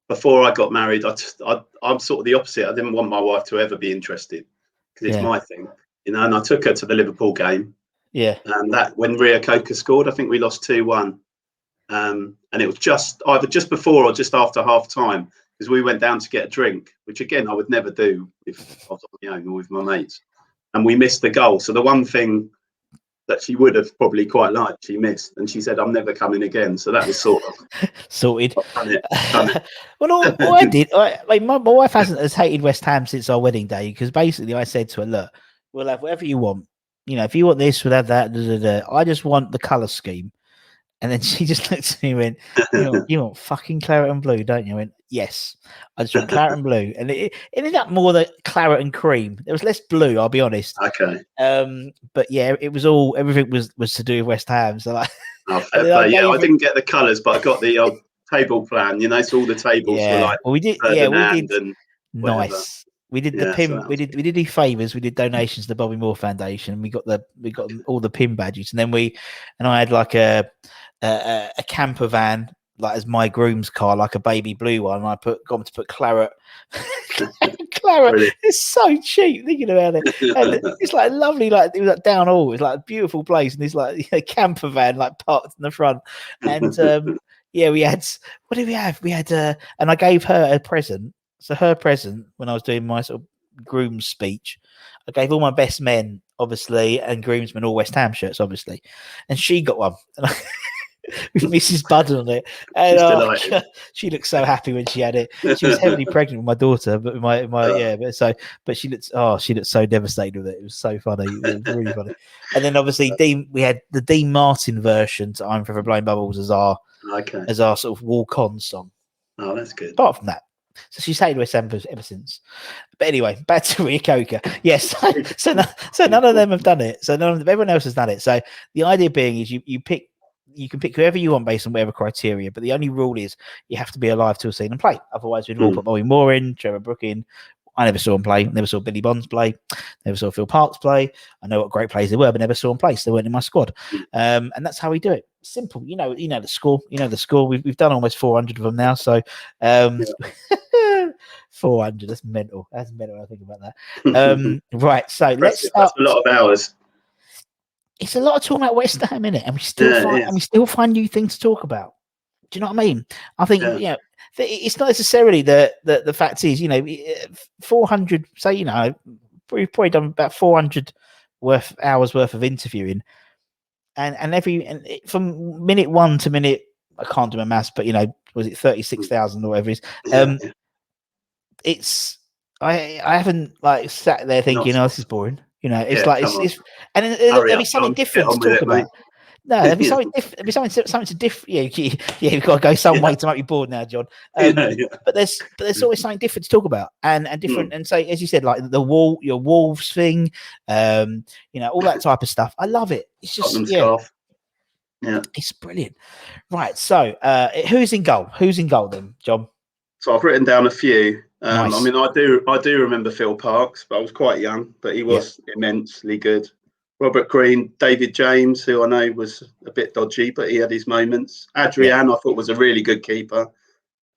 before I got married, I'm sort of the opposite. I didn't want my wife to ever be interested, because it's my thing, and I took her to the Liverpool game. Yeah. And that when Reo-Coker scored, I think we lost 2-1. And it was just either just before or just after half time, because we went down to get a drink, which again I would never do if I was on my own or with my mates. And we missed the goal. So the one thing that she would have probably quite liked, she missed, and she said, "I'm never coming again." So that was sort of sorted. Done it. Well, all I did, my wife has hated West Ham since our wedding day, because basically I said to her, "Look, we'll have whatever you want. If you want this, we'll have that. I just want the colour scheme." And then she just looked at me and went, you want fucking claret and blue, don't you? I went, yes, I just want claret and blue. And it ended up more the claret and cream. There was less blue, I'll be honest. Okay. But yeah, it was everything was to do with West Ham. So like, I didn't get the colours, but I got the table plan, so all the tables were like, well, we did. And nice. We did the pin. So we did do favours. We did donations to the Bobby Moore Foundation. We got all the pin badges, and then I had like a camper van, like as my groom's car, like a baby blue one. And I got them to put claret. Claret. Brilliant. It's so cheap thinking about it. And it's like lovely, like it was like down all. It's like a beautiful place, and it's like a camper van like parked in the front. And we had. What did we have? We had and I gave her a present. So her present when I was doing my sort of groom's speech. I gave all my best men, obviously, and groomsmen all West Ham shirts, obviously, and she got one. With Mrs. Budden on it, and she looked so happy when she had it. She was heavily pregnant with my daughter, but but she looked so devastated with it. It was so funny. It was really funny. And then obviously we had the Dean Martin version to "I'm Forever Blowing Bubbles" as our sort of walk-on song. Oh, that's good. Apart from that, so she's hated West Ham ever since. But anyway, back to Riocoka. Yes, so none of them have done it. So everyone else has done it. So the idea being is you can pick whoever you want based on whatever criteria, but the only rule is you have to be alive to have seen them play. Otherwise, we'd all put Bobby Moore in, Trevor Brook in. I never saw him play. Never saw Billy Bonds play. Never saw Phil Parkes play. I know what great players they were, but never saw them play. So they weren't in my squad. And that's how we do it. Simple. You know the score. You know the score. We've done almost 400 of them now. So 400. That's mental. That's mental. I think about that. Right. So let's start. That's a lot of hours. It's a lot of talking about West Ham, innit? And we still find new things to talk about. Do you know what I mean? I think it's not necessarily the fact is 400. Say we've probably done about 400 hours worth of interviewing, and from minute 1 to minute, I can't do my maths, but was it 36,000 or whatever it is? It's I haven't sat there thinking, this is boring. It's and there'll be something different to talk about. No, there'll be something different. There'll be something to different. You've got to go some way to make you bored now, John. But there's always something different to talk about, and different. And so, as you said, like your Wolves thing, all that type of stuff. I love it. It's just it's brilliant. Right. So, who's in goal? Who's in goal then, John? So I've written down a few. Nice. I mean, I do remember Phil Parkes, but I was quite young. But he was immensely good. Robert Green, David James, who I know was a bit dodgy, but he had his moments. Adrian, I thought was a really good keeper,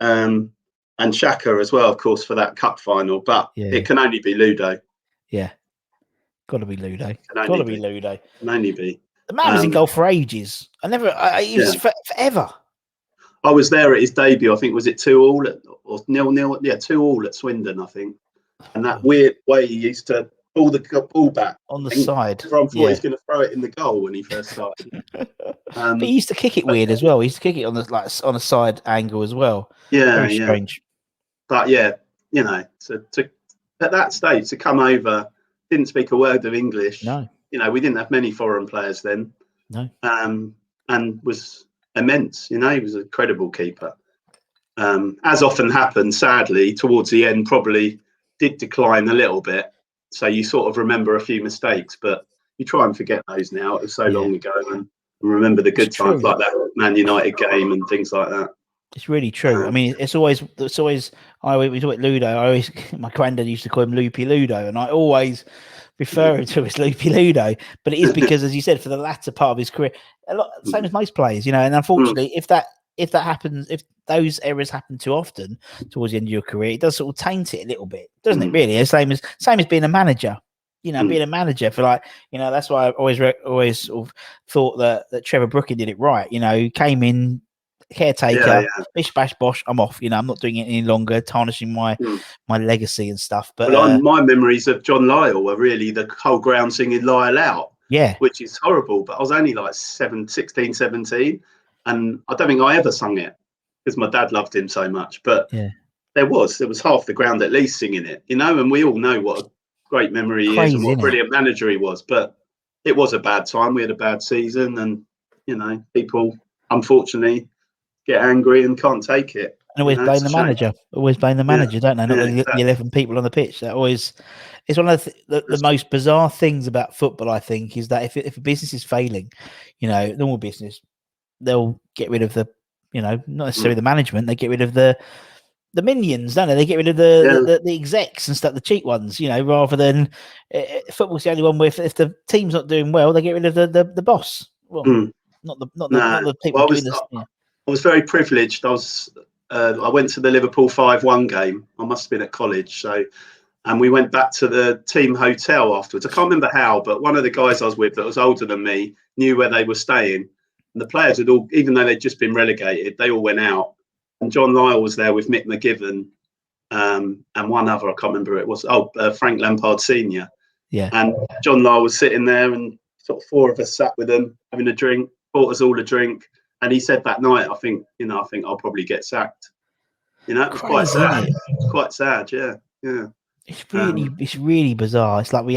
and Xhaka as well, of course, for that cup final. But it can only be Ludo. Yeah, got to be Ludo. Got to be Ludo. Can only be. The man was in goal for ages. He was forever. I was there at his debut. I think was it 2-2 or 0-0? Yeah, 2-2 at Swindon, I think. And that weird way he used to pull the ball back on the side. I thought he was going to throw it in the goal when he first started. But he used to kick it weird as well. He used to kick it on a side angle as well. Yeah, very strange. But so at that stage to come over, didn't speak a word of English. No, we didn't have many foreign players then. No, and was immense. He was a credible keeper. As often happened, sadly, towards the end, probably did decline a little bit. So you sort of remember a few mistakes, but you try and forget those now. It was so long ago, and remember the good times like that Man United game and things like that. It's really true. I mean, it's always. We talk about Ludo. My granddad used to call him Loopy Ludo, and I always refer to him as Loopy Ludo. But it is because, as you said, for the latter part of his career, same as most players, And unfortunately, if that happens, if those errors happen too often towards the end of your career, it does sort of taint it a little bit, doesn't it? Really, same as being a manager. Being a manager for that's why I always sort of thought that Trevor Brooking did it right. He came in. Caretaker, bish bash bosh. I'm off. I'm not doing it any longer, tarnishing my legacy and stuff. But my memories of John Lyall were really the whole ground singing Lyall out. Yeah, which is horrible. But I was only like 16, 17, and I don't think I ever sung it because my dad loved him so much. But there was half the ground at least singing it, and we all know what a great memory he is and what a brilliant manager he was. But it was a bad time. We had a bad season, and people unfortunately get angry and can't take it. And always blame the manager. Always blame the manager, don't they? Not the 11 people on the pitch. That always. It's one of the most bizarre things about football. I think is that if a business is failing, normal business, they'll get rid of the, not necessarily the management. They get rid of the minions, don't they? They get rid of the execs and stuff, the cheap ones. Rather than football's the only one where if the team's not doing well, they get rid of the boss. Well, not the people doing this. I was very privileged. I went to the Liverpool 5-1 game. I must have been at college. And we went back to the team hotel afterwards. I can't remember how, but one of the guys I was with that was older than me knew where they were staying. And the players had all, even though they'd just been relegated, they all went out. And John Lyall was there with Mick McGivern. and one other, I can't remember who it was. Frank Lampard Senior. Yeah. And John Law was sitting there, and sort of four of us sat with him having a drink, bought us all a drink, and he said that night, I think I'll probably get sacked. It was quite sad. It's quite sad, yeah. It's really bizarre. It's like we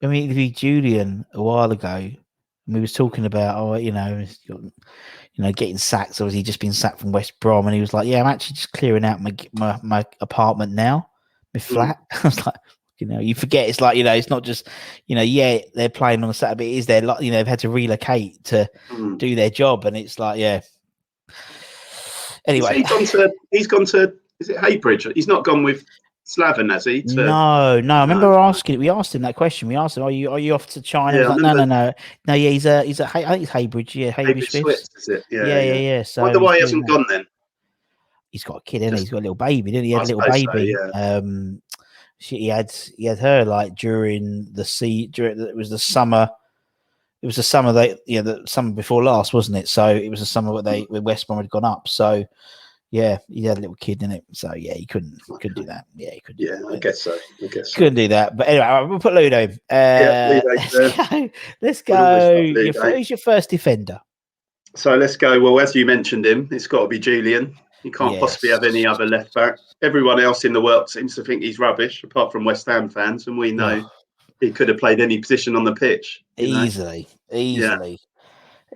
interviewed Julian a while ago, and we was talking about, getting sacked. So he just been sacked from West Brom, and he was like, "Yeah, I'm actually just clearing out my apartment now, my flat." I was like, you forget it's like, it's not just, they're playing on a Saturday. It is their, they've had to relocate to do their job, and it's like, yeah. Anyway, he's gone to. Is it Heybridge? He's not gone with Slaven, has he? No. I remember we asked him that question. We asked him, "Are you off to China?" Yeah, he was like, no. Yeah, he's at I think it's Heybridge. Yeah, Heybridge Swiss, is it? Yeah. So I wonder why he hasn't gone then. He's got a kid, isn't he? He's got a little baby, didn't he? He had a little baby. So, yeah. He had her like during it was the summer. It was the summer the summer before last, wasn't it? So it was the summer when West Brom had gone up. So yeah, he had a little kid in it. So yeah, he couldn't do that. Yeah, he couldn't. Yeah, I guess so. Couldn't do that. But anyway, we'll put Ludo in. Let's go. Who's your first defender? So let's go. Well, as you mentioned him, it's got to be Julian. You can't possibly have any other left back. Everyone else in the world seems to think he's rubbish, apart from West Ham fans, and we know he could have played any position on the pitch. Easily.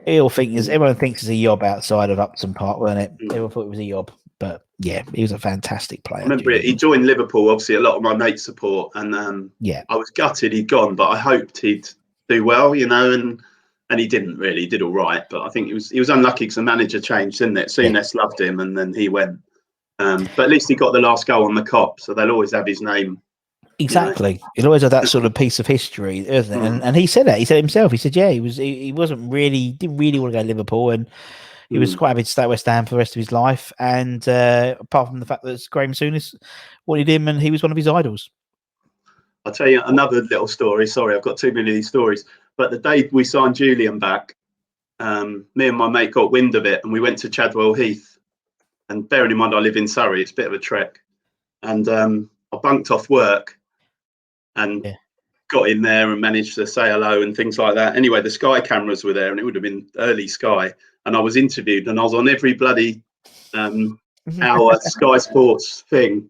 Everyone thinks he's a yob outside of Upton Park, weren't it? Everyone thought it was a yob, but yeah, he was a fantastic player. I remember he joined Liverpool. Obviously, a lot of my mates support, and I was gutted he'd gone, but I hoped he'd do well, and he didn't really. He did all right, but I think he was unlucky because the manager changed, didn't it? Souness loved him, and then he went. But at least he got the last goal on the Cop, so they'll always have his name. Exactly. He'll always have that sort of piece of history, isn't it? And he said that. He said it himself. He said, he didn't really want to go to Liverpool, and he was quite happy to stay at West Ham for the rest of his life. And apart from the fact that Graham Souness wanted him, and he was one of his idols. I'll tell you another little story. Sorry, I've got too many of these stories. But the day we signed Julian back, me and my mate got wind of it, and we went to Chadwell Heath. And bearing in mind, I live in Surrey, it's a bit of a trek. And I bunked off work and got in there and managed to say hello and things like that. Anyway, the Sky cameras were there, and it would have been early Sky. And I was interviewed, and I was on every bloody hour Sky Sports thing,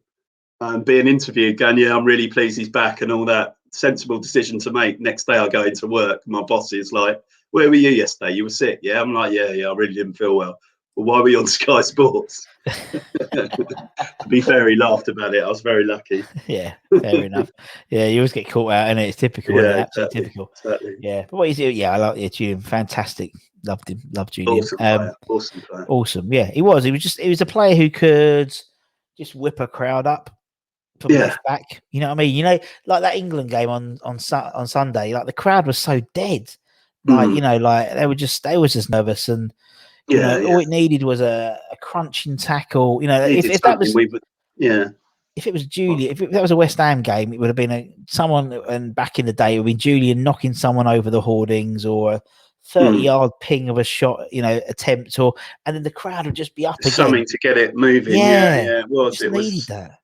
being interviewed, going, "Yeah, I'm really pleased he's back," and all that. Sensible decision to make. Next day I go into work, my boss is like, "Where were you yesterday? You were sick?" "Yeah." I'm like, yeah, I really didn't feel well." "Well, why were you on Sky Sports?" To be fair, he laughed about it. I was very lucky. Yeah, fair enough. Yeah, you always get caught out, and it's typical. Yeah, absolutely typical. Exactly. Yeah, but what is it? Yeah, I like Julian. Fantastic. Loved him. Loved Julian. Awesome player. Awesome. Yeah, he was. He was a player who could just whip a crowd up from left back. You know what I mean? Like that England game on Sunday. Like the crowd was so dead. Like like they were just nervous, and all it needed was a crunching tackle. If that was if it was Julian, if that was a West Ham game, it would have been someone. And back in the day, it would be Julian knocking someone over the hoardings, or a 30-yard ping of a shot, attempt, and then the crowd would just be up again. Something to get it moving. Yeah, it was. It needed that.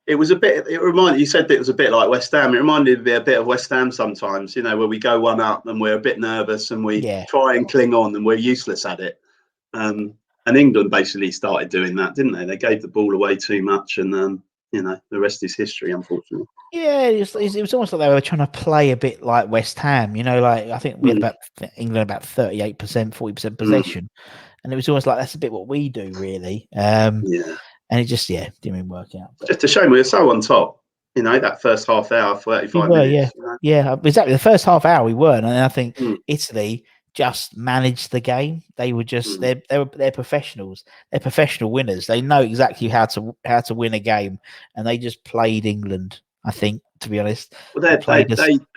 It was a bit. It reminded. You said that it was a bit like West Ham. It reminded me a bit of West Ham sometimes. Where we go one up and we're a bit nervous and we try and cling on and we're useless at it. And England basically started doing that, didn't they? They gave the ball away too much, and the rest is history, unfortunately. Yeah, it was almost like they were trying to play a bit like West Ham. Like I think we had England about 38%, 40% possession, and it was almost like that's a bit what we do, really. And it just didn't work out. But just a shame we were so on top. That first half hour, 35 minutes. Yeah, exactly. The first half hour we weren't, and I think Italy just managed the game. They were just they're professionals. They're professional winners. They know exactly how to win a game, and they just played England. I think, to be honest. Well, they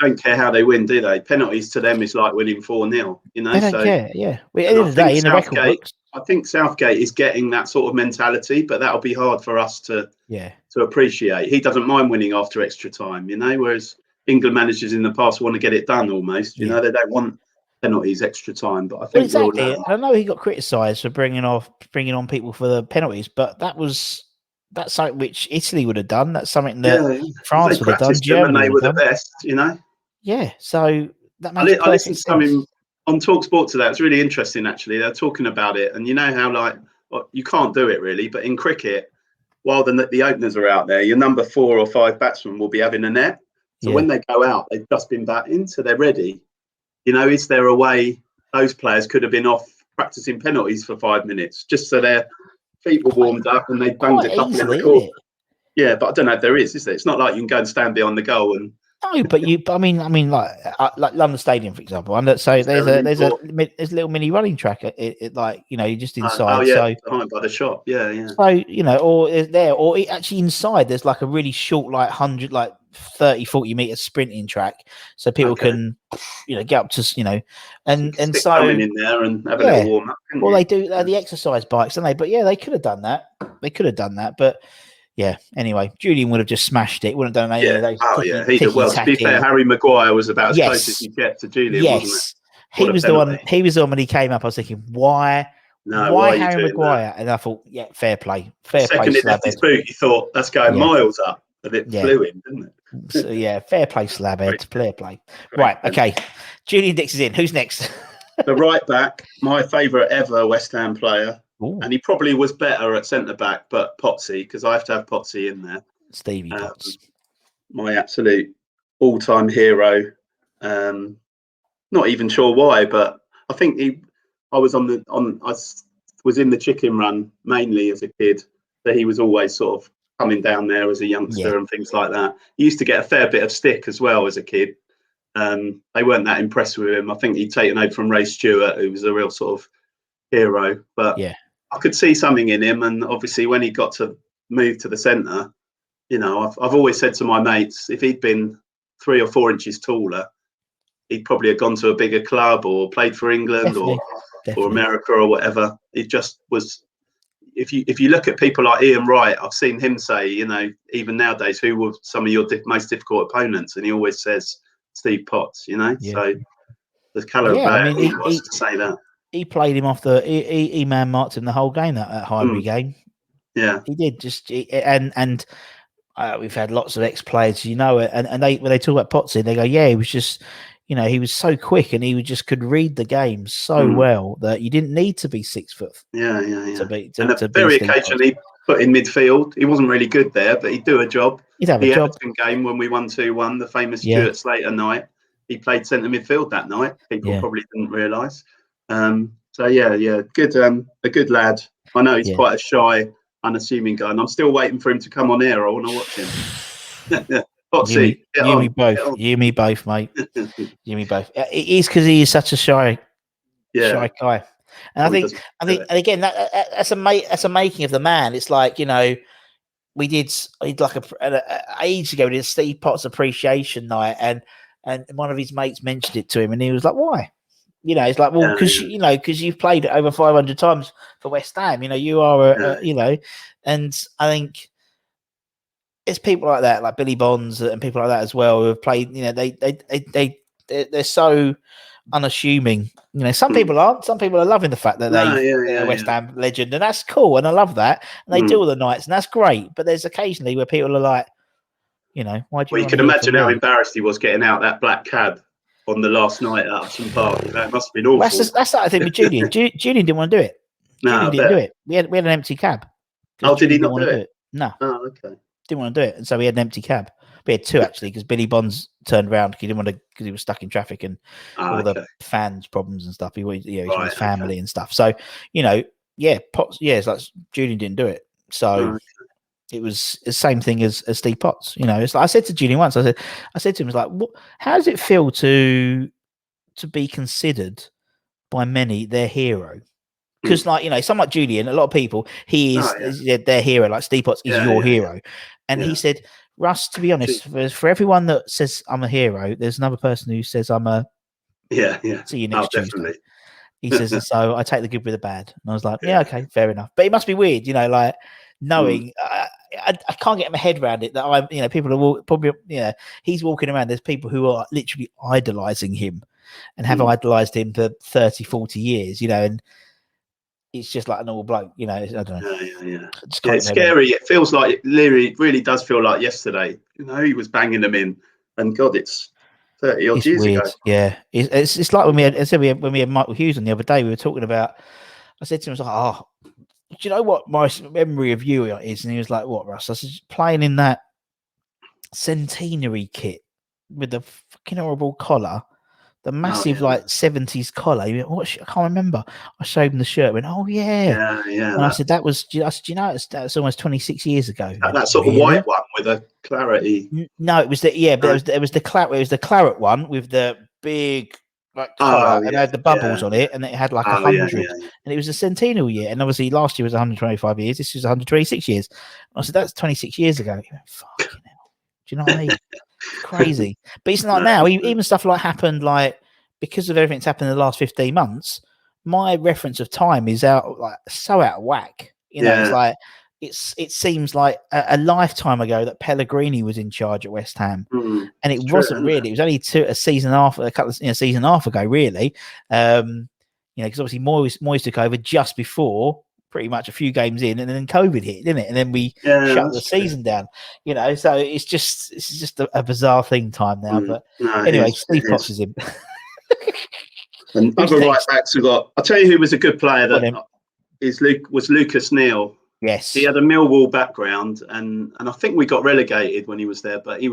don't care how they win, do they? Penalties to them is like winning 4-0. They don't care. Yeah. At the end of the day, in the record books, I think Southgate is getting that sort of mentality, but that'll be hard for us to appreciate. He doesn't mind winning after extra time, whereas England managers in the past want to get it done almost. They don't want penalties, extra time. But I think exactly. I know he got criticised for bringing on people for the penalties, but that was that's something which Italy would have done. That's something that France would have done. Germany Germany and they were the best, you know. Yeah, so that makes perfect I listened to sense. something on Talk Sport today. It's really interesting, actually. They're talking about it, and you know how you can't do it really, but in cricket, while the openers are out there, your number 4 or 5 batsmen will be having a net. So when they go out, they've just been batting, so they're ready. You know, is there a way those players could have been off practicing penalties for 5 minutes just so their feet were warmed up and they banged a couple in the court? Yeah, but I don't know if there is there? It's not like you can go and stand behind the goal and. No, but I mean, like London Stadium, for example. And so there's a little mini running track. It like, you know, you're just inside. So behind by the shop. Yeah. So, you know, or actually inside, there's like a really short, like 100, like 30, 40 meter sprinting track, so people can, you know, get up to, you know, and so coming in there and have a little warm up. Well, they do the exercise bikes, don't they? But yeah, they could have done that. But. Yeah. Anyway, Julian would have just smashed it. Wouldn't have done any of those. To be fair, Harry Maguire was about as close as you get to Julian, wasn't it? He was the one. He was the one when he came up. I was thinking, why Harry Maguire? And I thought, yeah, fair play. Second it left his boot, you thought that's going miles up, and it flew in, didn't it? So, yeah, fair play, slabhead. Fair play. Right. Okay. Julian Dix is in. Who's next? The right back, my favourite ever West Ham player. Ooh. And he probably was better at centre back, but Potsy, because I have to have Potsy in there. Stevie Potts, my absolute all-time hero. Not even sure why, but I think I was in the chicken run mainly as a kid. So he was always sort of coming down there as a youngster and things like that. He used to get a fair bit of stick as well as a kid. They weren't that impressed with him. I think he'd taken over from Ray Stewart, who was a real sort of hero, but I could see something in him, and obviously when he got to move to the centre, you know, I've always said to my mates, if he'd been 3 or 4 inches taller, he'd probably have gone to a bigger club or played for England or America or whatever. He just was. If you look at people like Ian Wright, I've seen him say, you know, even nowadays, who were some of your most difficult opponents, and he always says Steve Potts, you know. So the colour of he was to say that. He played him off he man marked him the whole game, that Highbury game. Yeah, he did. And we've had lots of ex-players, you know, and when they talk about Potsy, they go, yeah, he was just, you know, he was so quick and he just could read the game so well that you didn't need to be 6 foot. Yeah. To very occasionally put in midfield. He wasn't really good there, but he'd do a job. He'd have a job. Everton game when we won 2-1, the famous Stuart Slater night. He played centre midfield that night. People probably didn't realise. So good, a good lad. I know he's quite a shy, unassuming guy, and I'm still waiting for him to come on air. I want to watch him. Potsy, you me both, mate. You me both. It is because he is such a shy guy, and I think, and again, that's a making of the man. It's like, you know, we did like age ago. We did Steve Potts appreciation night, and one of his mates mentioned it to him, and he was like, "Why?" You know, it's like, well, because you know, because you've played it over 500 times for West Ham. You know, you are, you know, and I think it's people like that, like Billy Bonds and people like that as well, who have played. You know, they're so unassuming. You know, some people aren't. Some people are loving the fact that they're a West Ham legend, and that's cool, and I love that. And they do all the nights, and that's great. But there's occasionally where people are like, you know, why do you? Well, you can imagine how embarrassed he was getting out that black cab on the last night at Upton Park. That must have been awful. That's that I think with Julian. Julian didn't want to do it. Julian didn't do it. We had an empty cab. Oh, did he not do it? No. Oh, okay. Didn't want to do it, and so we had an empty cab. We had 2 actually, because Billy Bonds turned around because he didn't want to, because he was stuck in traffic and all the fans' problems and stuff. He was, you know, his family and stuff. So, you know, Potts. It's like Julian didn't do it. So. It was the same thing as Steve Potts. You know, it's like I said to Julian once. I said to him, "It's like, how does it feel to be considered by many their hero?" Because, like, you know, someone like Julian, a lot of people, he is their hero. Like Steve Potts is your hero, and he said, "Russ, to be honest, for everyone that says I'm a hero, there's another person who says I'm a See you next Tuesday." He says, and so I take the good with the bad. And I was like, yeah, okay, fair enough. But it must be weird, you know, like knowing. I can't get my head around it that I'm, you know, people are probably, you know, he's walking around. There's people who are literally idolizing him and have idolized him for 30, 40 years, you know, and it's just like a normal bloke, you know. I don't know. Yeah. It's scary. It feels like it really does feel like yesterday. You know, he was banging them in, and God, it's 30 odd years weird. ago. Yeah, it's like when we had Michael Hughes on the other day. We were talking about. I said to him, I was like, "Oh, do you know what my memory of you is?" And he was like, "What, Russ?" I said, "Playing in that centenary kit with the fucking horrible collar." The massive 70s collar. He went, I can't remember. I showed him the shirt. I went, oh yeah. And I said, that was. I said, you know, that's almost 26 years ago. That sort of white one with a clarity. No, it was but it was the claret. It was the claret one with the big collar and it had the bubbles on it, and it had like 100. And it was a centennial year. And obviously last year was 125 years. This was 126 years. And I said, that's 26 years ago. He went, fucking hell. Do you know what I mean? Crazy. But it's like now, even stuff like happened, like because of everything that's happened in the last 15 months, my reference of time is so out of whack. You know, it's like it seems like a lifetime ago that Pellegrini was in charge at West Ham, and it wasn't really. It was only a season and a half ago, really. You know, because obviously Moyes took over just before, pretty much a few games in, and then COVID hit, didn't it? And then we shut the season down. You know, so it's just a bizarre thing time now. But anyway, Steve Potts is in. And other right backs we've got. I'll tell you who was a good player was Lucas Neal. Yes, he had a Millwall background, and I think we got relegated when he was there. But I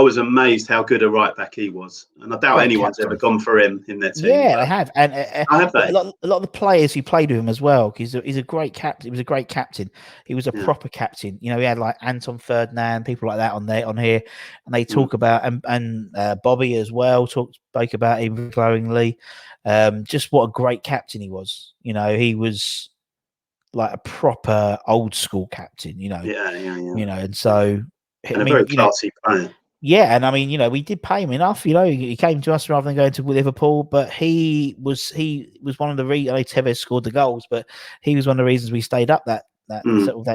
was amazed how good a right back he was, and I doubt anyone's ever gone for him in their team. Yeah, they have, and a lot of the players who played with him as well. Because he's a great captain. He was a great captain. He was a proper captain. You know, he had like Anton Ferdinand, people like that on here, and they talk about and Bobby as well spoke about him glowingly. Just what a great captain he was. You know, he was like a proper old school captain, you know. You know, and so a very classy player. Yeah, and I mean, you know, we did pay him enough. You know, he came to us rather than going to Liverpool, but he was one of the reasons. I know Tevez scored the goals, but he was one of the reasons we stayed up that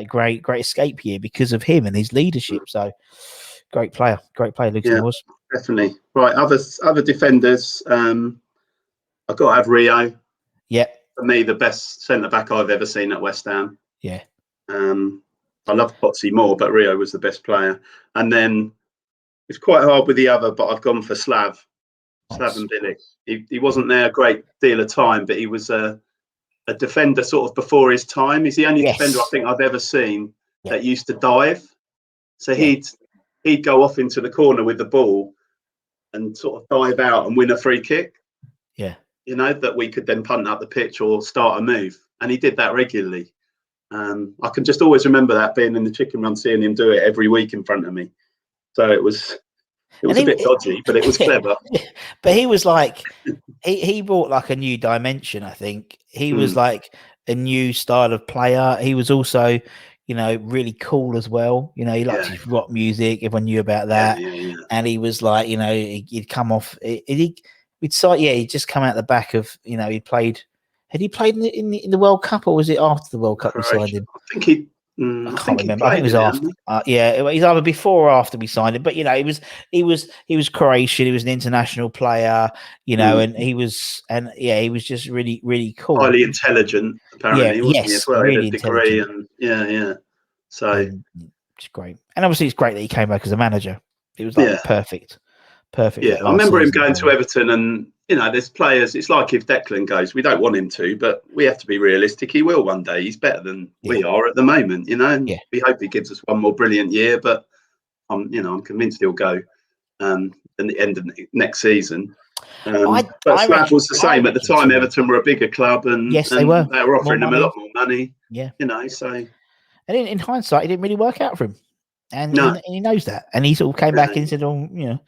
great escape year because of him and his leadership. So great player, Lucas was definitely right. Other defenders, I've got to have Rio. Yeah. For me, the best centre back I've ever seen at West Ham. Yeah. I love Potsy more, but Rio was the best player. And then it's quite hard with the other, but I've gone for Slaven Bilic. He wasn't there a great deal of time, but he was a defender sort of before his time. He's the only defender I think I've ever seen that used to dive. So he'd go off into the corner with the ball and sort of dive out and win a free kick. Yeah. You know, that we could then punt up the pitch or start a move. And he did that regularly. I can just always remember that being in the chicken run, seeing him do it every week in front of me. So it was a bit dodgy, but it was clever. But he was like, he brought like a new dimension, I think. He was like a new style of player. He was also, you know, really cool as well. You know, he liked his rock music. Everyone knew about that. And he was like, you know, he'd come off. He'd just come out the back of, you know, had he played in the World Cup, or was it after the World Cup we signed him? I think he. I can't remember. I think it was after. He's either before or after we signed him. But you know, he was Croatian. He was an international player. You know, and he was just really, really cool. Highly intelligent, apparently. Wasn't he as well? Really he had a degree and it's great. And obviously, it's great that he came back as a manager. It was like perfect. Yeah, I remember him going to Everton, and you know, there's players. It's like if Declan goes, we don't want him to, but we have to be realistic. He will one day. He's better than we are at the moment, you know. And we hope he gives us one more brilliant year, but I'm convinced he'll go in the end of next season. But Slav was the same at the time. Everton were a bigger club, and they were. They were offering him a lot more money. Yeah, you know. So, and in hindsight, it didn't really work out for him, and he knows that. And he sort of came back and said, "Oh, you know."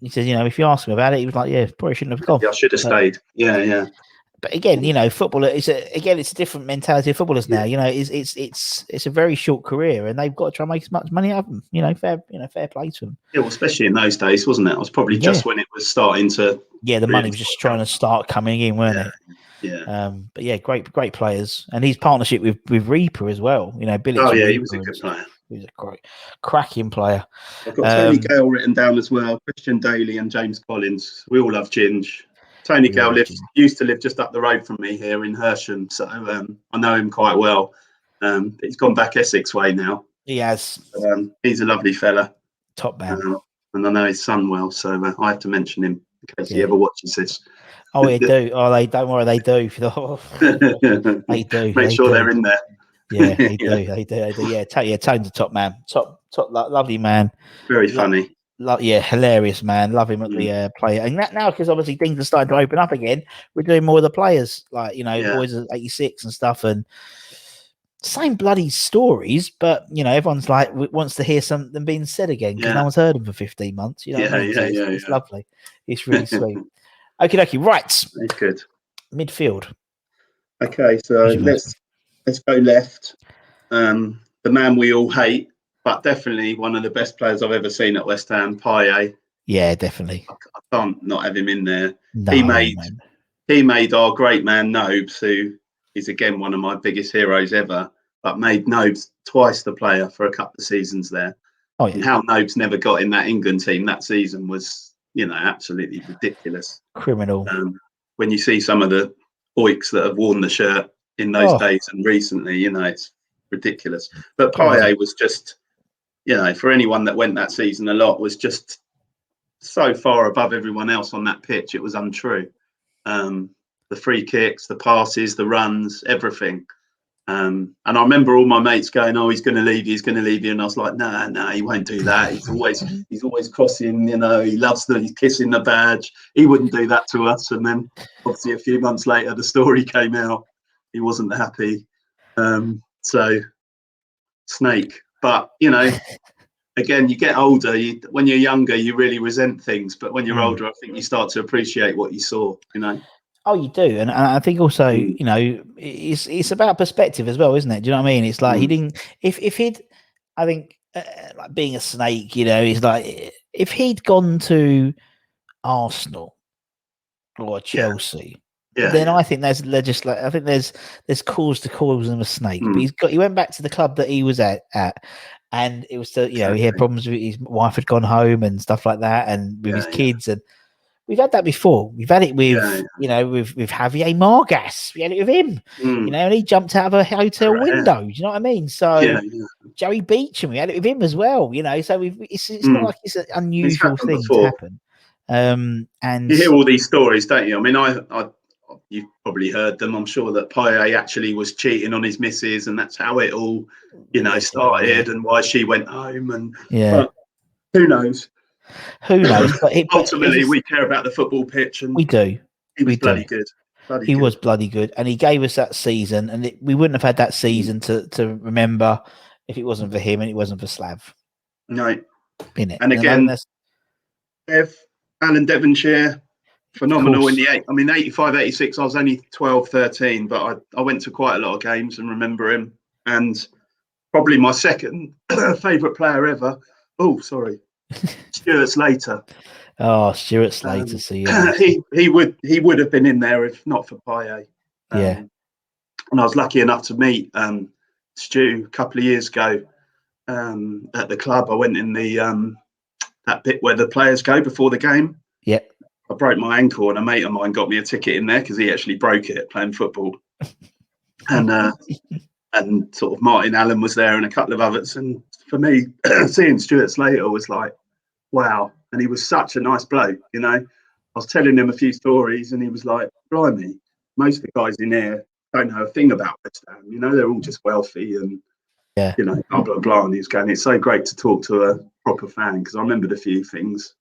He says, you know, if you ask him about it, he was like, yeah, probably shouldn't have gone. Yeah, I should have stayed. Yeah. But again, you know, football it's a different mentality of footballers now. You know, it's a very short career, and they've got to try and make as much money out of them. You know, fair play to them. Yeah, well, especially in those days, wasn't it? It was probably just when it was starting to. Yeah, the money was just trying to start coming in, weren't it? Yeah. But yeah, great players, and his partnership with Reaper as well. You know, Bilic. He was a good player. He was a great, cracking player. I've got Tony Gale written down as well, Christian Daly and James Collins. We all love Ginge. Tony Gale used to live just up the road from me here in Hersham, so I know him quite well. He's gone back Essex way now. He has. He's a lovely fella. Top man. And I know his son well, so I have to mention him in case he ever watches this. Oh, they do. Oh, they don't worry, they do. They do. Make sure they're in there. Yeah, they do. They do. Yeah, Tone's a top man. Top, lovely man. Very funny. Hilarious man. Love him at the player. And that now, because obviously things are starting to open up again, we're doing more of the players, like boys at 86 and stuff, and same bloody stories, but everyone's like wants to hear something being said again because no one's heard them for 15 months. It's lovely. It's really sweet. Okay, right. That's good. Midfield. Okay, so let's go left. The man we all hate, but definitely one of the best players I've ever seen at West Ham, Payet. Yeah, definitely. I can't not have him in there. No, he made our great man Nobes, who is again one of my biggest heroes ever, but made Nobes twice the player for a couple of seasons there. Oh, yeah. And how Nobes never got in that England team that season was, absolutely ridiculous. Criminal. When you see some of the oiks that have worn the shirt in those days and recently, it's ridiculous. But Payet was just, for anyone that went that season a lot, was just so far above everyone else on that pitch. It was untrue. The free kicks, the passes, the runs, everything. And I remember all my mates going, "Oh, he's going to leave you," and I was like, "No, he won't do that. He's always crossing. He loves he's kissing the badge. He wouldn't do that to us." And then, obviously, a few months later, the story came out. He wasn't happy. So, snake. But again, you get older. When you're younger, you really resent things. But when you're older, I think you start to appreciate what you saw. Oh, you do, and I think also, it's about perspective as well, isn't it? Do you know what I mean? It's like he didn't. If he'd, I think, like being a snake, he's like if he'd gone to Arsenal or Chelsea, then I think there's cause to call him a snake. But he went back to the club that he was at, and it was still, he had problems with his wife had gone home and stuff like that, and with his kids and. We've had that before. We've had it with, with Javier Margas. We had it with him, and he jumped out of a hotel window. Do you know what I mean? So Joey Beecham, we had it with him as well. So it's not like it's an unusual thing to happen. And you hear all these stories, don't you? I mean, you've probably heard them. I'm sure that Payet actually was cheating on his missus, and that's how it all, started, and why she went home, and but who knows. Who knows? But ultimately, we care about the football pitch, and we do. He was bloody good. He was bloody good, and he gave us that season, and we wouldn't have had that season to remember if it wasn't for him and it wasn't for Slav. No, in it. And again, Alan Devonshire, phenomenal in the 85, 86. I was only 12, 13, but I went to quite a lot of games and remember him. And probably my second favourite player ever. Oh, sorry. Stuart Slater. Oh, Stuart Slater. He would have been in there if not for Payet. And I was lucky enough to meet Stu a couple of years ago at the club. I went in the that bit where the players go before the game. Yeah. I broke my ankle and a mate of mine got me a ticket in there because he actually broke it playing football. And sort of Martin Allen was there and a couple of others. And for me, seeing Stuart Slater was like, wow. And he was such a nice bloke, I was telling him a few stories and he was like, blimey, most of the guys in here don't know a thing about West Ham. They're all just wealthy and, blah, blah, blah. And he was going, it's so great to talk to a proper fan because I remembered a few things.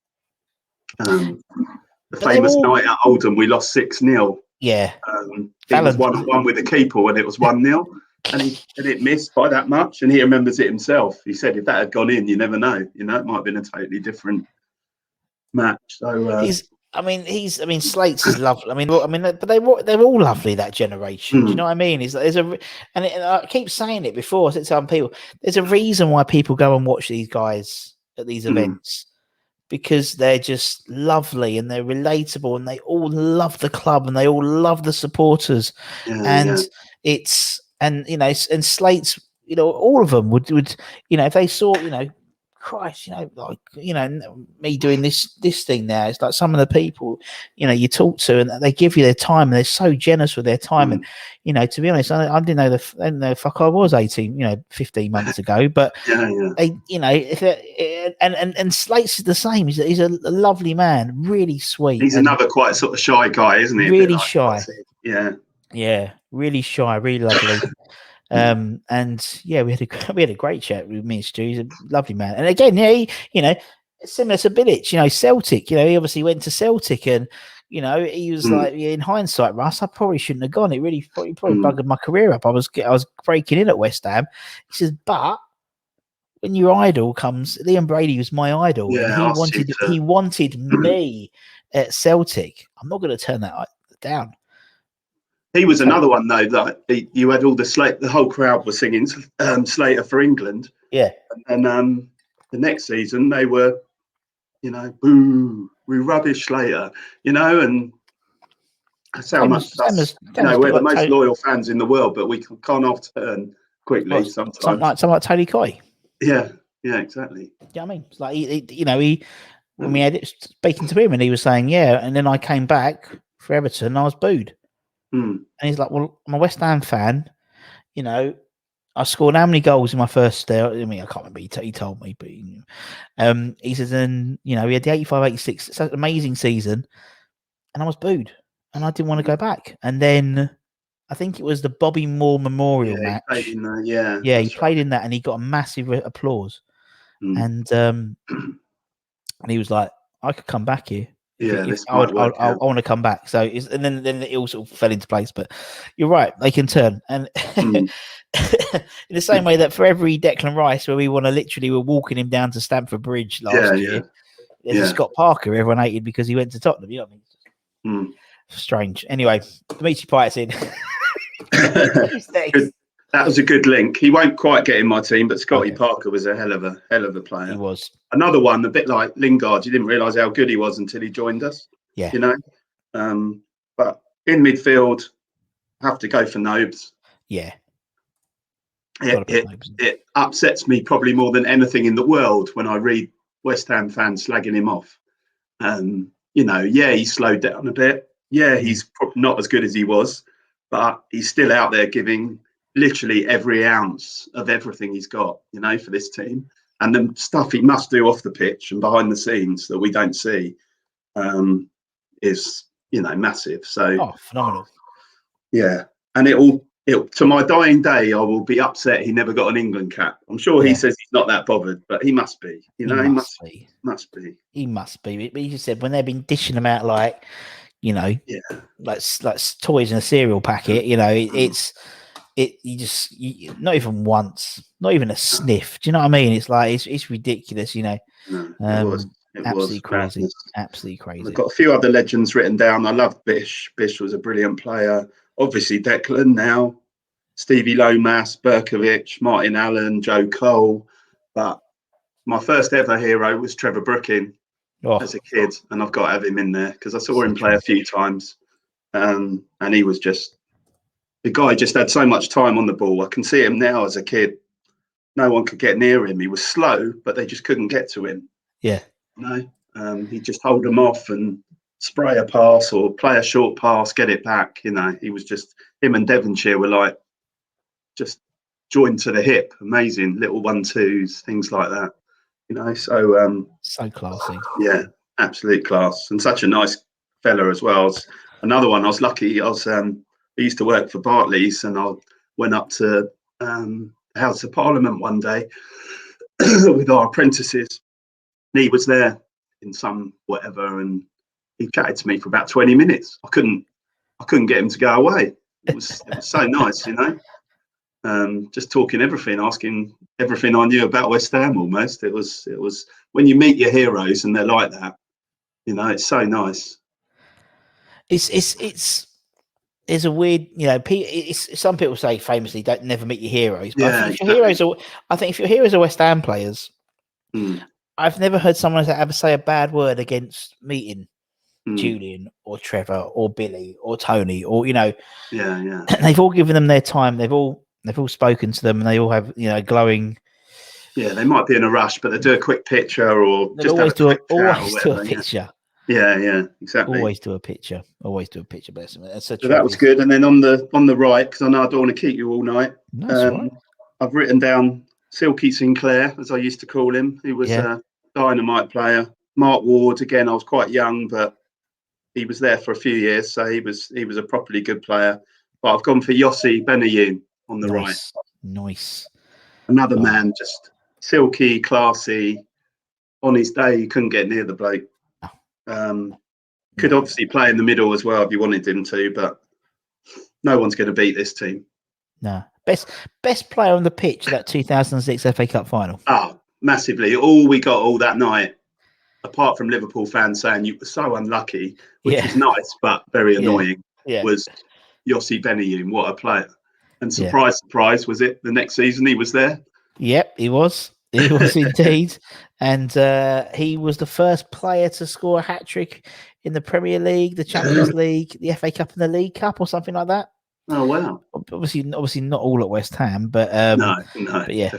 The famous night at Oldham, we lost 6-0. Yeah. It was 1-1 with the keeper and it was 1-0. And it missed by that much, and he remembers it himself. He said, "If that had gone in, you never know. It might have been a totally different match." So Slate's is lovely. But they're all lovely, that generation. Do you know what I mean? I keep saying it before. I said to some people, there's a reason why people go and watch these guys at these events. Because they're just lovely and they're relatable and they all love the club and they all love the supporters. And Slate's, all of them would, if they saw, Christ, me doing this thing now. It's like some of the people, you talk to, and they give you their time, and they're so generous with their time. And to be honest, I didn't know the fuck I was 18, 15 months ago. But they, and Slate's the same. He's a lovely man, really sweet. He's another quite sort of shy guy, isn't he? Really shy. Yeah, really shy, really lovely. And yeah, we had a great chat with me and Stu. He's a lovely man. And again, similar to Bilic, Celtic, he obviously went to Celtic, and he was like, in hindsight, Russ, I probably shouldn't have gone. It really probably buggered my career up. I was breaking in at West Ham. He says, but when your idol comes, Liam Brady was my idol, and he wanted me at Celtic. I'm not going to turn that down. He was another one though that you had all the whole crowd was singing Slater for England. Yeah, and the next season they were, boo, we rubbish Slater, and that's how much we're the most loyal fans in the world, but we can't off turn quickly sometimes. Something like Tony Coy. Yeah, exactly. Yeah, I mean, it's like he when we had it speaking to him, and he was saying, and then I came back for Everton, and I was booed. And he's like, well, I'm a West Ham fan. I scored how many goals in my first day? I mean, I can't remember. He told me, but he says, and we had the 85-86. It's an amazing season, and I was booed, and I didn't want to go back. And then I think it was the Bobby Moore Memorial match. He played in that, he played in that, and he got a massive applause. And he was like, I could come back here. I want to come back. So, and then it all sort of fell into place. But you're right; they can turn, and in the same way that for every Declan Rice, where we're walking him down to Stamford Bridge last year. There's Scott Parker, everyone hated because he went to Tottenham. You know what I mean? Strange. Anyway, Dimitri Payet's in. That was a good link. He won't quite get in my team, but Scotty Parker was a hell of a player. He was. Another one, a bit like Lingard. You didn't realise how good he was until he joined us. Yeah. But in midfield, have to go for Nobes. Yeah. It upsets me probably more than anything in the world when I read West Ham fans slagging him off. He slowed down a bit. Yeah, he's not as good as he was, but he's still out there giving literally every ounce of everything he's got, for this team. And the stuff he must do off the pitch and behind the scenes that we don't see is, massive. So, phenomenal. Yeah. And it'll to my dying day, I will be upset he never got an England cap. I'm sure he says he's not that bothered, but he must be. He must be. He must be. But you said when they've been dishing them out like toys in a cereal packet, not even once, not even a sniff. Do you know what I mean? It's like it's ridiculous, No, it absolutely was crazy. Absolutely crazy. I've got a few other legends written down. I love Bish. Bish was a brilliant player. Obviously Declan now, Stevie Lomas, Berkovic, Martin Allen, Joe Cole. But my first ever hero was Trevor Brooking as a kid, and I've got to have him in there because I saw him play a few times, and he was the guy just had so much time on the ball. I can see him now as a kid. No one could get near him. He was slow, but they just couldn't get to him. Yeah. He'd just hold them off and spray a pass or play a short pass, get it back. He was just, him and Devonshire were like just joined to the hip. Amazing little 1-2s, things like that. So classy. Yeah, absolute class, and such a nice fella as well. Another one, I was lucky. I used to work for Barclays, and I went up to the House of Parliament one day with our apprentices. And he was there in some whatever, and he chatted to me for about 20 minutes. I couldn't get him to go away. It was so nice, just talking everything, asking everything I knew about West Ham almost. It was when you meet your heroes and they're like that, it's so nice. It's a weird, some people say famously don't never meet your heroes. But I think if your heroes are West Ham players, I've never heard someone ever say a bad word against meeting Julian or Trevor or Billy or Tony or they've all given them their time. They've all spoken to them, and they all have glowing Yeah, they might be in a rush, but they do a quick picture or They'll just always have a quick chat or always whatever. do a picture. Yeah, exactly. Always do a picture. Bless them. That's so that was good. And then on the right, because I know I don't want to keep you all night. That's all right. I've written down Silky Sinclair, as I used to call him. He was a dynamite player. Mark Ward, again, I was quite young, but he was there for a few years, so he was a properly good player. But I've gone for Yossi Benayoun on the right. Nice. Another man, just silky, classy. On his day, you couldn't get near the bloke. Could obviously play in the middle as well if you wanted him to, but no one's going to beat this team. No. Best player on the pitch of that 2006 FA Cup final. Oh, massively. All we got all that night, apart from Liverpool fans saying you were so unlucky, which was nice but very annoying, was Yossi Benayoun. What a player. And surprise, was it the next season he was there? Yep, he was. He was indeed. And he was the first player to score a hat-trick in the Premier League, the Champions League, the FA Cup and the League Cup or something like that. Oh, wow. Obviously not all at West Ham, but no, but yeah.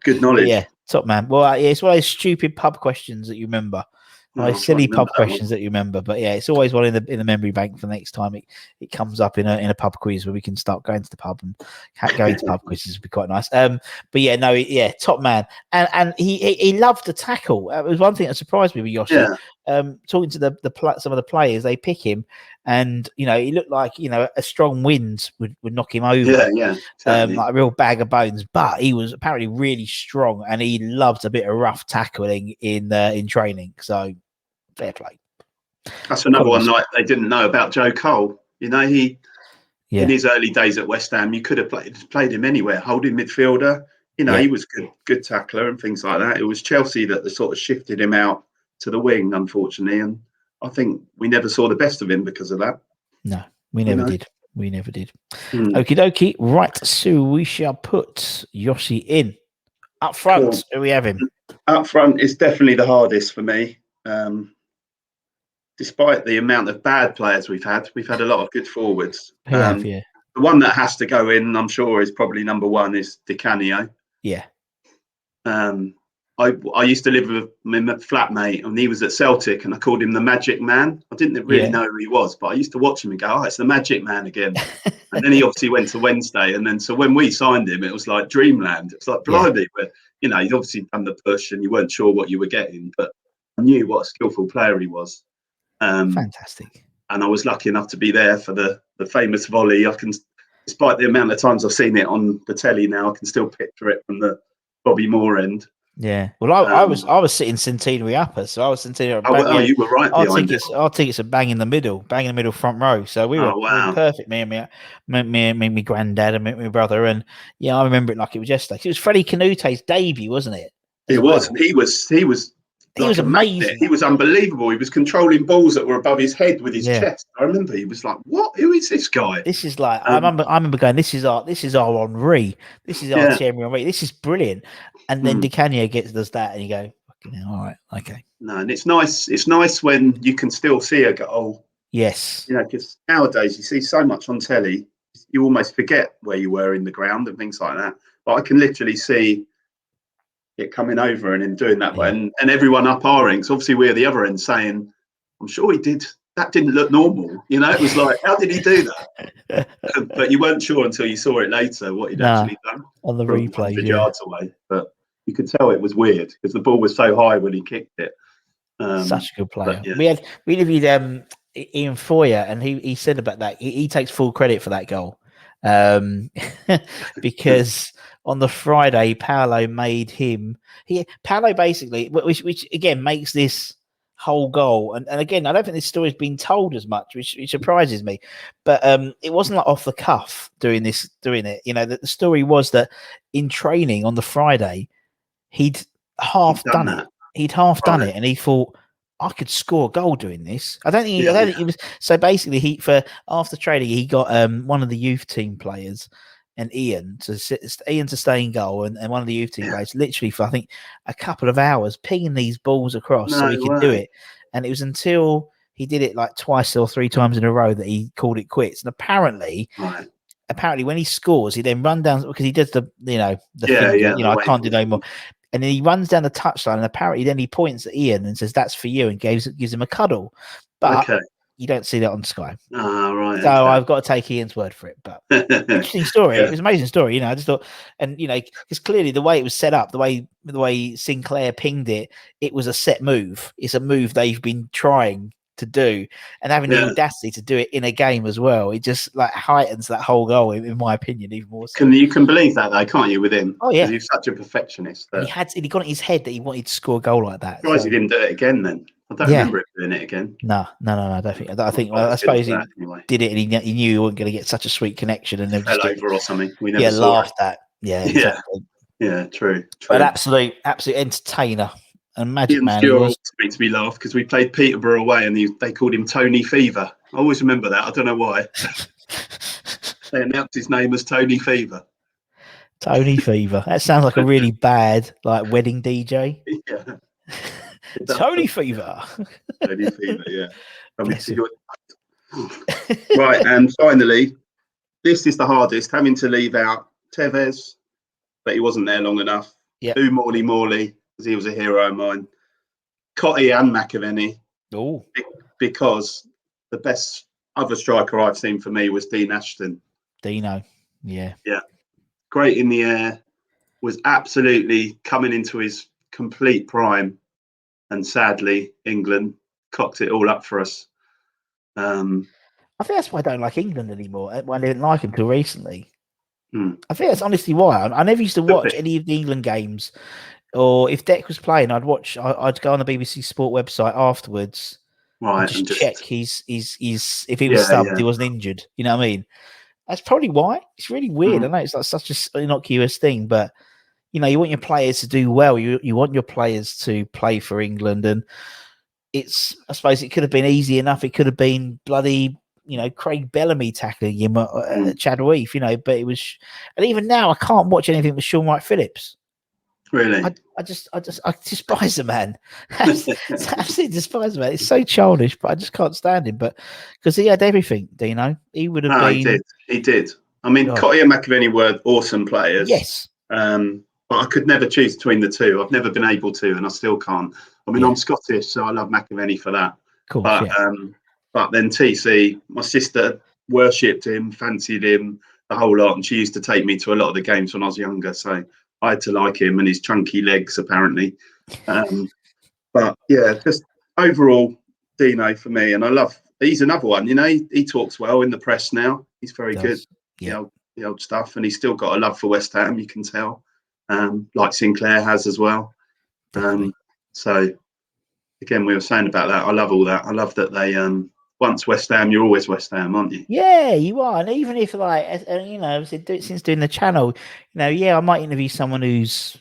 Good knowledge. But yeah, top man. Well, it's one of those stupid pub questions that you remember. Silly pub questions that you remember, but yeah, it's always one in the memory bank for next time it comes up in a pub quiz where we can start going to the pub and going to pub quizzes would be quite nice. But yeah, top man, and he loved the tackle. It was one thing that surprised me with Yoshi. Talking to some of the players, they pick him, and he looked like a strong wind would knock him over. Yeah, exactly. Like a real bag of bones. But he was apparently really strong, and he loved a bit of rough tackling in training. So. Fair play. That's another one like they didn't know about Joe Cole. In his early days at West Ham, you could have played him anywhere, holding midfielder. He was good tackler and things like that. It was Chelsea that sort of shifted him out to the wing, unfortunately, and I think we never saw the best of him because of that. No, we never did. We never did. Okie dokie. Right, so we shall put Yossi in. Up front, Who we have him? Up front is definitely the hardest for me. Despite the amount of bad players we've had a lot of good forwards. The one that has to go in, I'm sure, is probably number one is Di Canio. Yeah. I used to live with my flatmate, and he was at Celtic, and I called him the Magic Man. I didn't really know who he was, but I used to watch him and go, "Oh, it's the Magic Man again." And then he obviously went to Wednesday, and then so when we signed him, it was like dreamland. It was like blimey, but he'd obviously done the push, and you weren't sure what you were getting, but I knew what a skillful player he was. Fantastic. And I was lucky enough to be there for the famous volley. Despite the amount of times I've seen it on the telly now, I can still picture it from the Bobby Moore end. Yeah. Well, I was sitting centenary upper, so I was centenary. You were right behind it. Our tickets are bang in the middle front row. So we were perfect. Me and my granddad and my brother, and I remember it like it was yesterday. It was Freddie Canute's debut, wasn't it? It was. He was amazing. He was unbelievable. He was controlling balls that were above his head with his chest. I remember he was like, "What? Who is this guy?" This is like I remember going, "This is our Henri. This is our Thierry Henry. This is brilliant." And then Di Canio does that, and you go, "Fucking hell, all right, okay." No, and it's nice. It's nice when you can still see a goal. Yes. Because nowadays you see so much on telly, you almost forget where you were in the ground and things like that. But I can literally see it coming over and him doing that way, and everyone up our end. So obviously we're the other end saying, "I'm sure he did. That didn't look normal." It was like, how did he do that? But you weren't sure until you saw it later what he'd actually done on the replay, 100 yards away. But you could tell it was weird because the ball was so high when he kicked it. Such a good player. We interviewed Ian Foyer, and he said about that. He takes full credit for that goal because on the Friday, Paolo made him. Paolo basically, which again makes this whole goal. And again, I don't think this story's been told as much, which surprises me. But it wasn't like off the cuff doing it. The story was that in training on the Friday, he'd half done it. He'd half done it, and he thought, I could score a goal doing this. I don't think he was. So basically, after training, he got one of the youth team players and Ian to stay in goal, and one of the youth team players literally for I think a couple of hours pinging these balls across so he could do it. And it was until he did it like twice or three times in a row that he called it quits. And apparently, apparently when he scores, he then runs down because he does the finger, I can't do no more. And then he runs down the touchline, and apparently then he points at Ian and says, "That's for you," and gives him a cuddle. But you don't see that on Sky. Right. So I've got to take Ian's word for it. But interesting story. It was an amazing story. I just thought, and because clearly the way it was set up, the way Sinclair pinged it, it was a set move. It's a move they've been trying to do, and having the audacity to do it in a game as well, it just like heightens that whole goal, in my opinion, even more so. You can believe that though, can't you, with him? Oh yeah, he's such a perfectionist. And he got in his head that he wanted to score a goal like that. Surprised he didn't do it again then. I don't remember it doing it again. No, I don't think. I suppose he did it, and he knew he wasn't going to get such a sweet connection, and then fell over or something. We never laughed at. Yeah, exactly. Yeah, true. But absolute entertainer. And Magic Ian Man Stewart makes me laugh because we played Peterborough away and they called him Tony Fever. I always remember that. I don't know why. They announced his name as Tony Fever. Tony Fever. That sounds like a really bad wedding DJ. Yeah. Tony Fever. Tony Fever, yeah. Right, and finally, this is the hardest, having to leave out Tevez, but he wasn't there long enough. Yeah. Morley, because he was a hero of mine. Cotty and McAvenny. Oh. Because the best other striker I've seen for me was Dean Ashton. Dino, yeah. Yeah. Great in the air, was absolutely coming into his complete prime. And sadly, England cocked it all up for us. I think that's why I don't like England anymore. I didn't like him till recently. I think that's honestly why. I never used to watch any of the England games. Or if Deck was playing, I'd go on the BBC Sport website afterwards, right, and just check he's if he was subbed, he wasn't injured. You know what I mean? That's probably why. It's really weird. I know it's like such an innocuous thing, but you want your players to do well. You want your players to play for England, and I suppose it could have been easy enough. It could have been bloody, Craig Bellamy tackling him at Chadwell, but it was, and even now I can't watch anything with Sean Wright Phillips. Really? I despise the man. I absolutely despise the man. It's so childish, but I just can't stand him. But because he had everything, Dino, he would have been. He did. I mean, Cotty and McAvenny were awesome players. Yes. But I could never choose between the two. I've never been able to, and I still can't. I mean, I'm Scottish, so I love McAvenny for that. Cool. But then TC, my sister worshipped him, fancied him, the whole lot, and she used to take me to a lot of the games when I was younger. So I had to like him and his chunky legs, apparently. But yeah, just overall, Dino for me. And he's another one, he talks well in the press now. He's very good. Yeah. The old stuff. And he's still got a love for West Ham, you can tell, like Sinclair has as well. So again, we were saying about that. I love all that. I love that they, once West Ham, you're always West Ham, aren't you? Yeah, you are. And even if since doing the channel, I might interview someone who's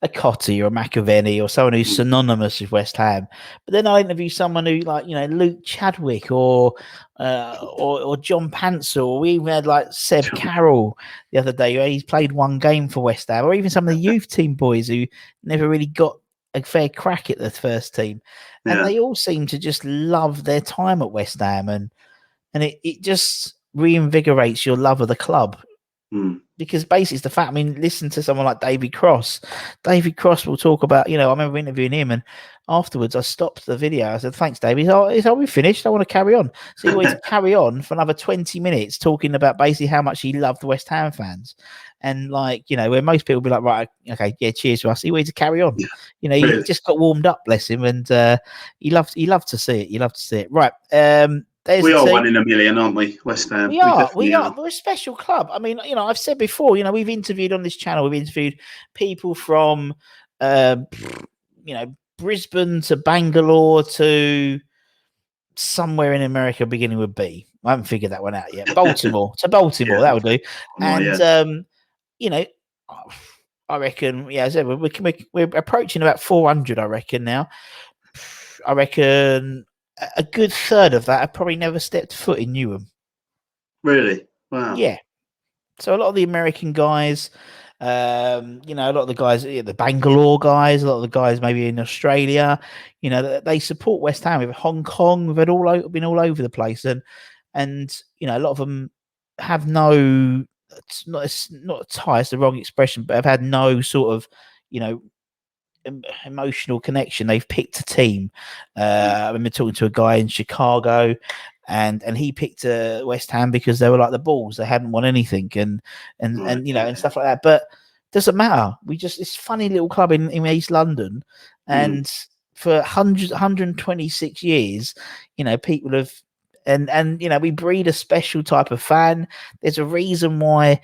a Cotty or a McAvenny or someone who's synonymous with West Ham, but then I interview someone who Luke Chadwick or John Pansel, or we even had Seb Carroll the other day. He's played one game for West Ham, or even some of the youth team boys who never really got a fair crack at the first team, and they all seem to just love their time at West Ham, and it just reinvigorates your love of the club. Because basically it's the fact. I mean, listen to someone like David Cross. David Cross will talk about, I remember interviewing him, and afterwards I stopped the video. I said, "Thanks, David. Are we finished? I want to carry on." So he wanted to carry on for another 20 minutes talking about basically how much he loved West Ham fans. And where most people be like, right, okay, yeah, cheers to us. He wanted to carry on. He just got warmed up, bless him, and he loved to see it. You love to see it, right? We are 1 in a million, aren't we, West Ham? We are. We're a special club. I mean, I've said before, we've interviewed on this channel. We've interviewed people from, Brisbane to Bangalore to somewhere in America beginning with B. I haven't figured that one out yet. Baltimore to Baltimore, that would do. And I reckon, as I said, we're approaching about 400. I reckon now. I reckon a good third of that have probably never stepped foot in Newham. Really? Wow. Yeah. So a lot of the American guys, a lot of the guys, the Bangalore guys, a lot of the guys maybe in Australia, they support West Ham. With Hong Kong, we've had been all over the place, and a lot of them have no. It's not a tie. It's the wrong expression, but have had no sort of, emotional connection. They've picked a team. I remember talking to a guy in Chicago, and he picked West Ham because they were like the Bulls. They hadn't won anything, and stuff like that. But doesn't matter. It's a funny little club in East London, and for 126 years, people have. And we breed a special type of fan. There's a reason why,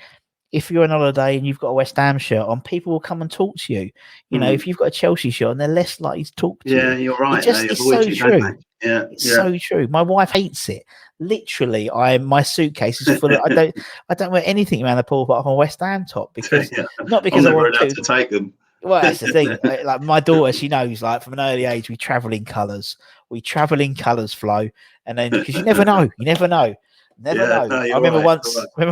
if you're on holiday and you've got a West Ham shirt on, people will come and talk to you. If you've got a Chelsea shirt on, they're less likely to talk to you. Yeah, you're right. It's so true. It's so true. My wife hates it. Literally, my suitcase is full of. I don't wear anything around the pool but a West Ham top because not because I'm I want to take them. Well, that's the thing. Like my daughter, she knows. Like from an early age, we travel in colours. Flo, and then because you never know. Never know. I remember once we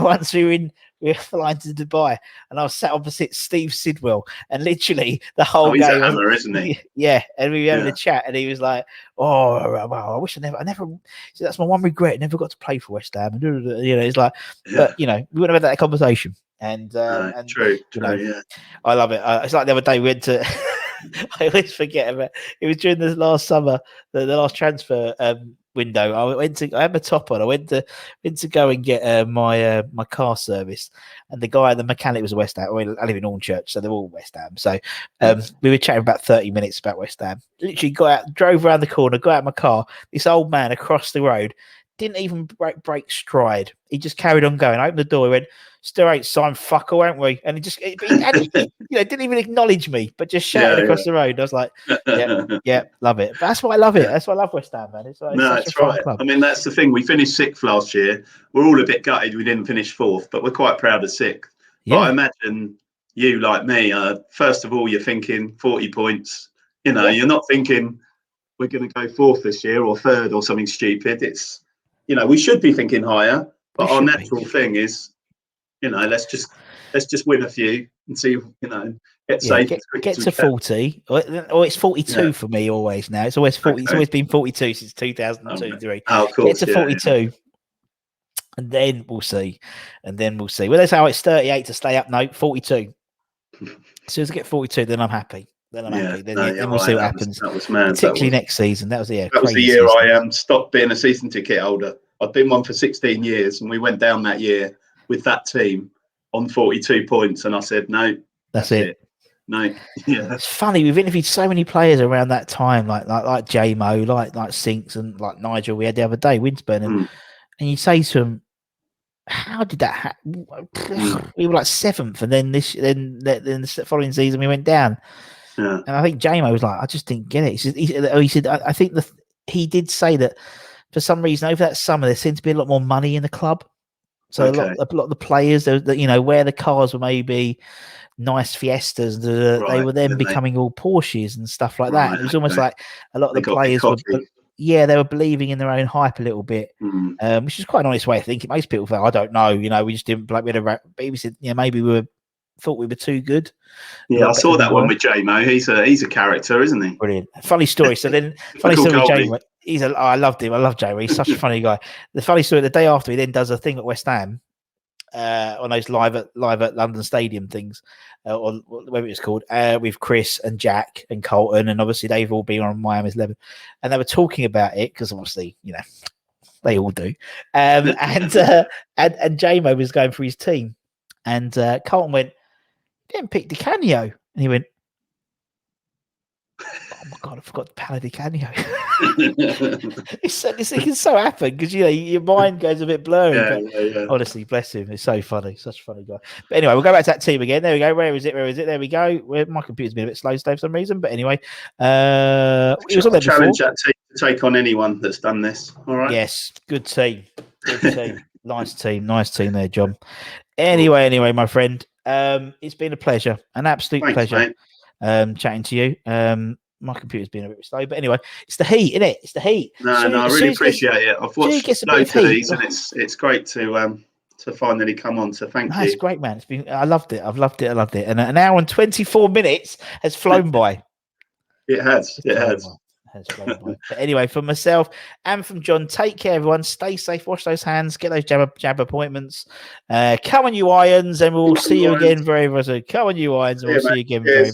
were flying to Dubai, and I was sat opposite Steve Sidwell, and literally the whole he's game. A hammer, isn't he? Yeah, and we were having a chat, and he was like, "Oh, well, I wish I never." So that's my one regret. I never got to play for West Ham. And it's like, but we wouldn't have had that conversation. And true. Yeah, I love it. It's like the other day we went to. I always forget about it. Was during this last summer, the last transfer window. I had my top on. I went to go and get my car serviced, and the mechanic was a West Ham. I live in Hornchurch, so they're all West Ham. So we were chatting about 30 minutes about West Ham. Literally got out, drove around the corner, got out my car. This old man across the road didn't even break stride. He just carried on going. I opened the door. He went, "Still ain't signed fuck all, ain't we?" And he just, didn't even acknowledge me, but just shouted across the road. I was like, "Yeah, love it." But that's why I love it. That's why I love West Ham, man. It's such a fun club. I mean, that's the thing. We finished 6th last year. We're all a bit gutted we didn't finish 4th, but we're quite proud of 6th. Yeah. But I imagine you, like me, first of all, you're thinking 40 points. You're not thinking we're going to go 4th this year or 3rd or something stupid. It's we should be thinking higher, but our natural thing is, let's just win a few and see, get safe. Get to 40, or it's 42 for me always now. It's always 40. Okay. It's always been 42 since 2002-3. Oh, of course, get to 42, and then we'll see. Well, they say it's 38 to stay up. No, 42. As soon as I get 42, then I'm happy. Then we'll see what happens. That was mad. Particularly next season. That was the year I stopped being a season ticket holder. I'd been one for 16 years, and we went down that year with that team on 42 points, and I said, no, that's it. No, yeah. It's funny. We've interviewed so many players around that time, like J-Mo, like Sinks, and like Nigel. We had the other day, Winsburn, and you say to them, "How did that happen?" We were like 7th, and then the following season we went down. Yeah. And I think J-Mo was like, "I just didn't get it." He said, I think he did say that for some reason over that summer there seemed to be a lot more money in the club. So a lot of the players, where the cars were maybe nice Fiestas, they were then becoming all Porsches and stuff like that. And it was almost like a lot of the players were, they were believing in their own hype a little bit, which is quite an honest way of thinking. Most people felt, I don't know, we just didn't like. But he said, maybe thought we were too good. Yeah, I saw that one with J-Mo. He's a character, isn't he? Brilliant. Funny story. So then, funny story with J-Mo. I loved him. I love J-Mo. He's such a funny guy. The funny story, the day after, he then does a thing at West Ham, on those live at London Stadium things, or whatever it's called, with Chris and Jack and Colton, and obviously they've all been on Miami's 11, and they were talking about it because obviously they all do, and J-Mo was going through his team, and Colton went, "Didn't pick Di Canio," and he went, "Oh my God, I forgot Paolo Di Canio." This thing can so happen because your mind goes a bit blurry. Yeah. Honestly, bless him. It's so funny. Such a funny guy. But anyway, we'll go back to that team again. There we go. Where is it? There we go. My computer's been a bit slow today for some reason. But anyway, it was on there challenge that team to take on anyone that's done this. All right. Yes, good team. Nice team there, John. Anyway, my friend, it's been a pleasure, an absolute pleasure, chatting to you. My computer's been a bit slow, but anyway, it's the heat, isn't it? It's the heat. No, I really appreciate it. I've watched loads of these, and it's great to finally come on. So thank you. It's great, man. I loved it. I've loved it. And an hour and 24 minutes has flown by. It has. has flown by. But anyway, from myself and from John, take care, everyone. Stay safe. Wash those hands. Get those jab appointments. Come on, you irons, and we'll see you again very, very soon. Come on, you irons, and we'll see you again very.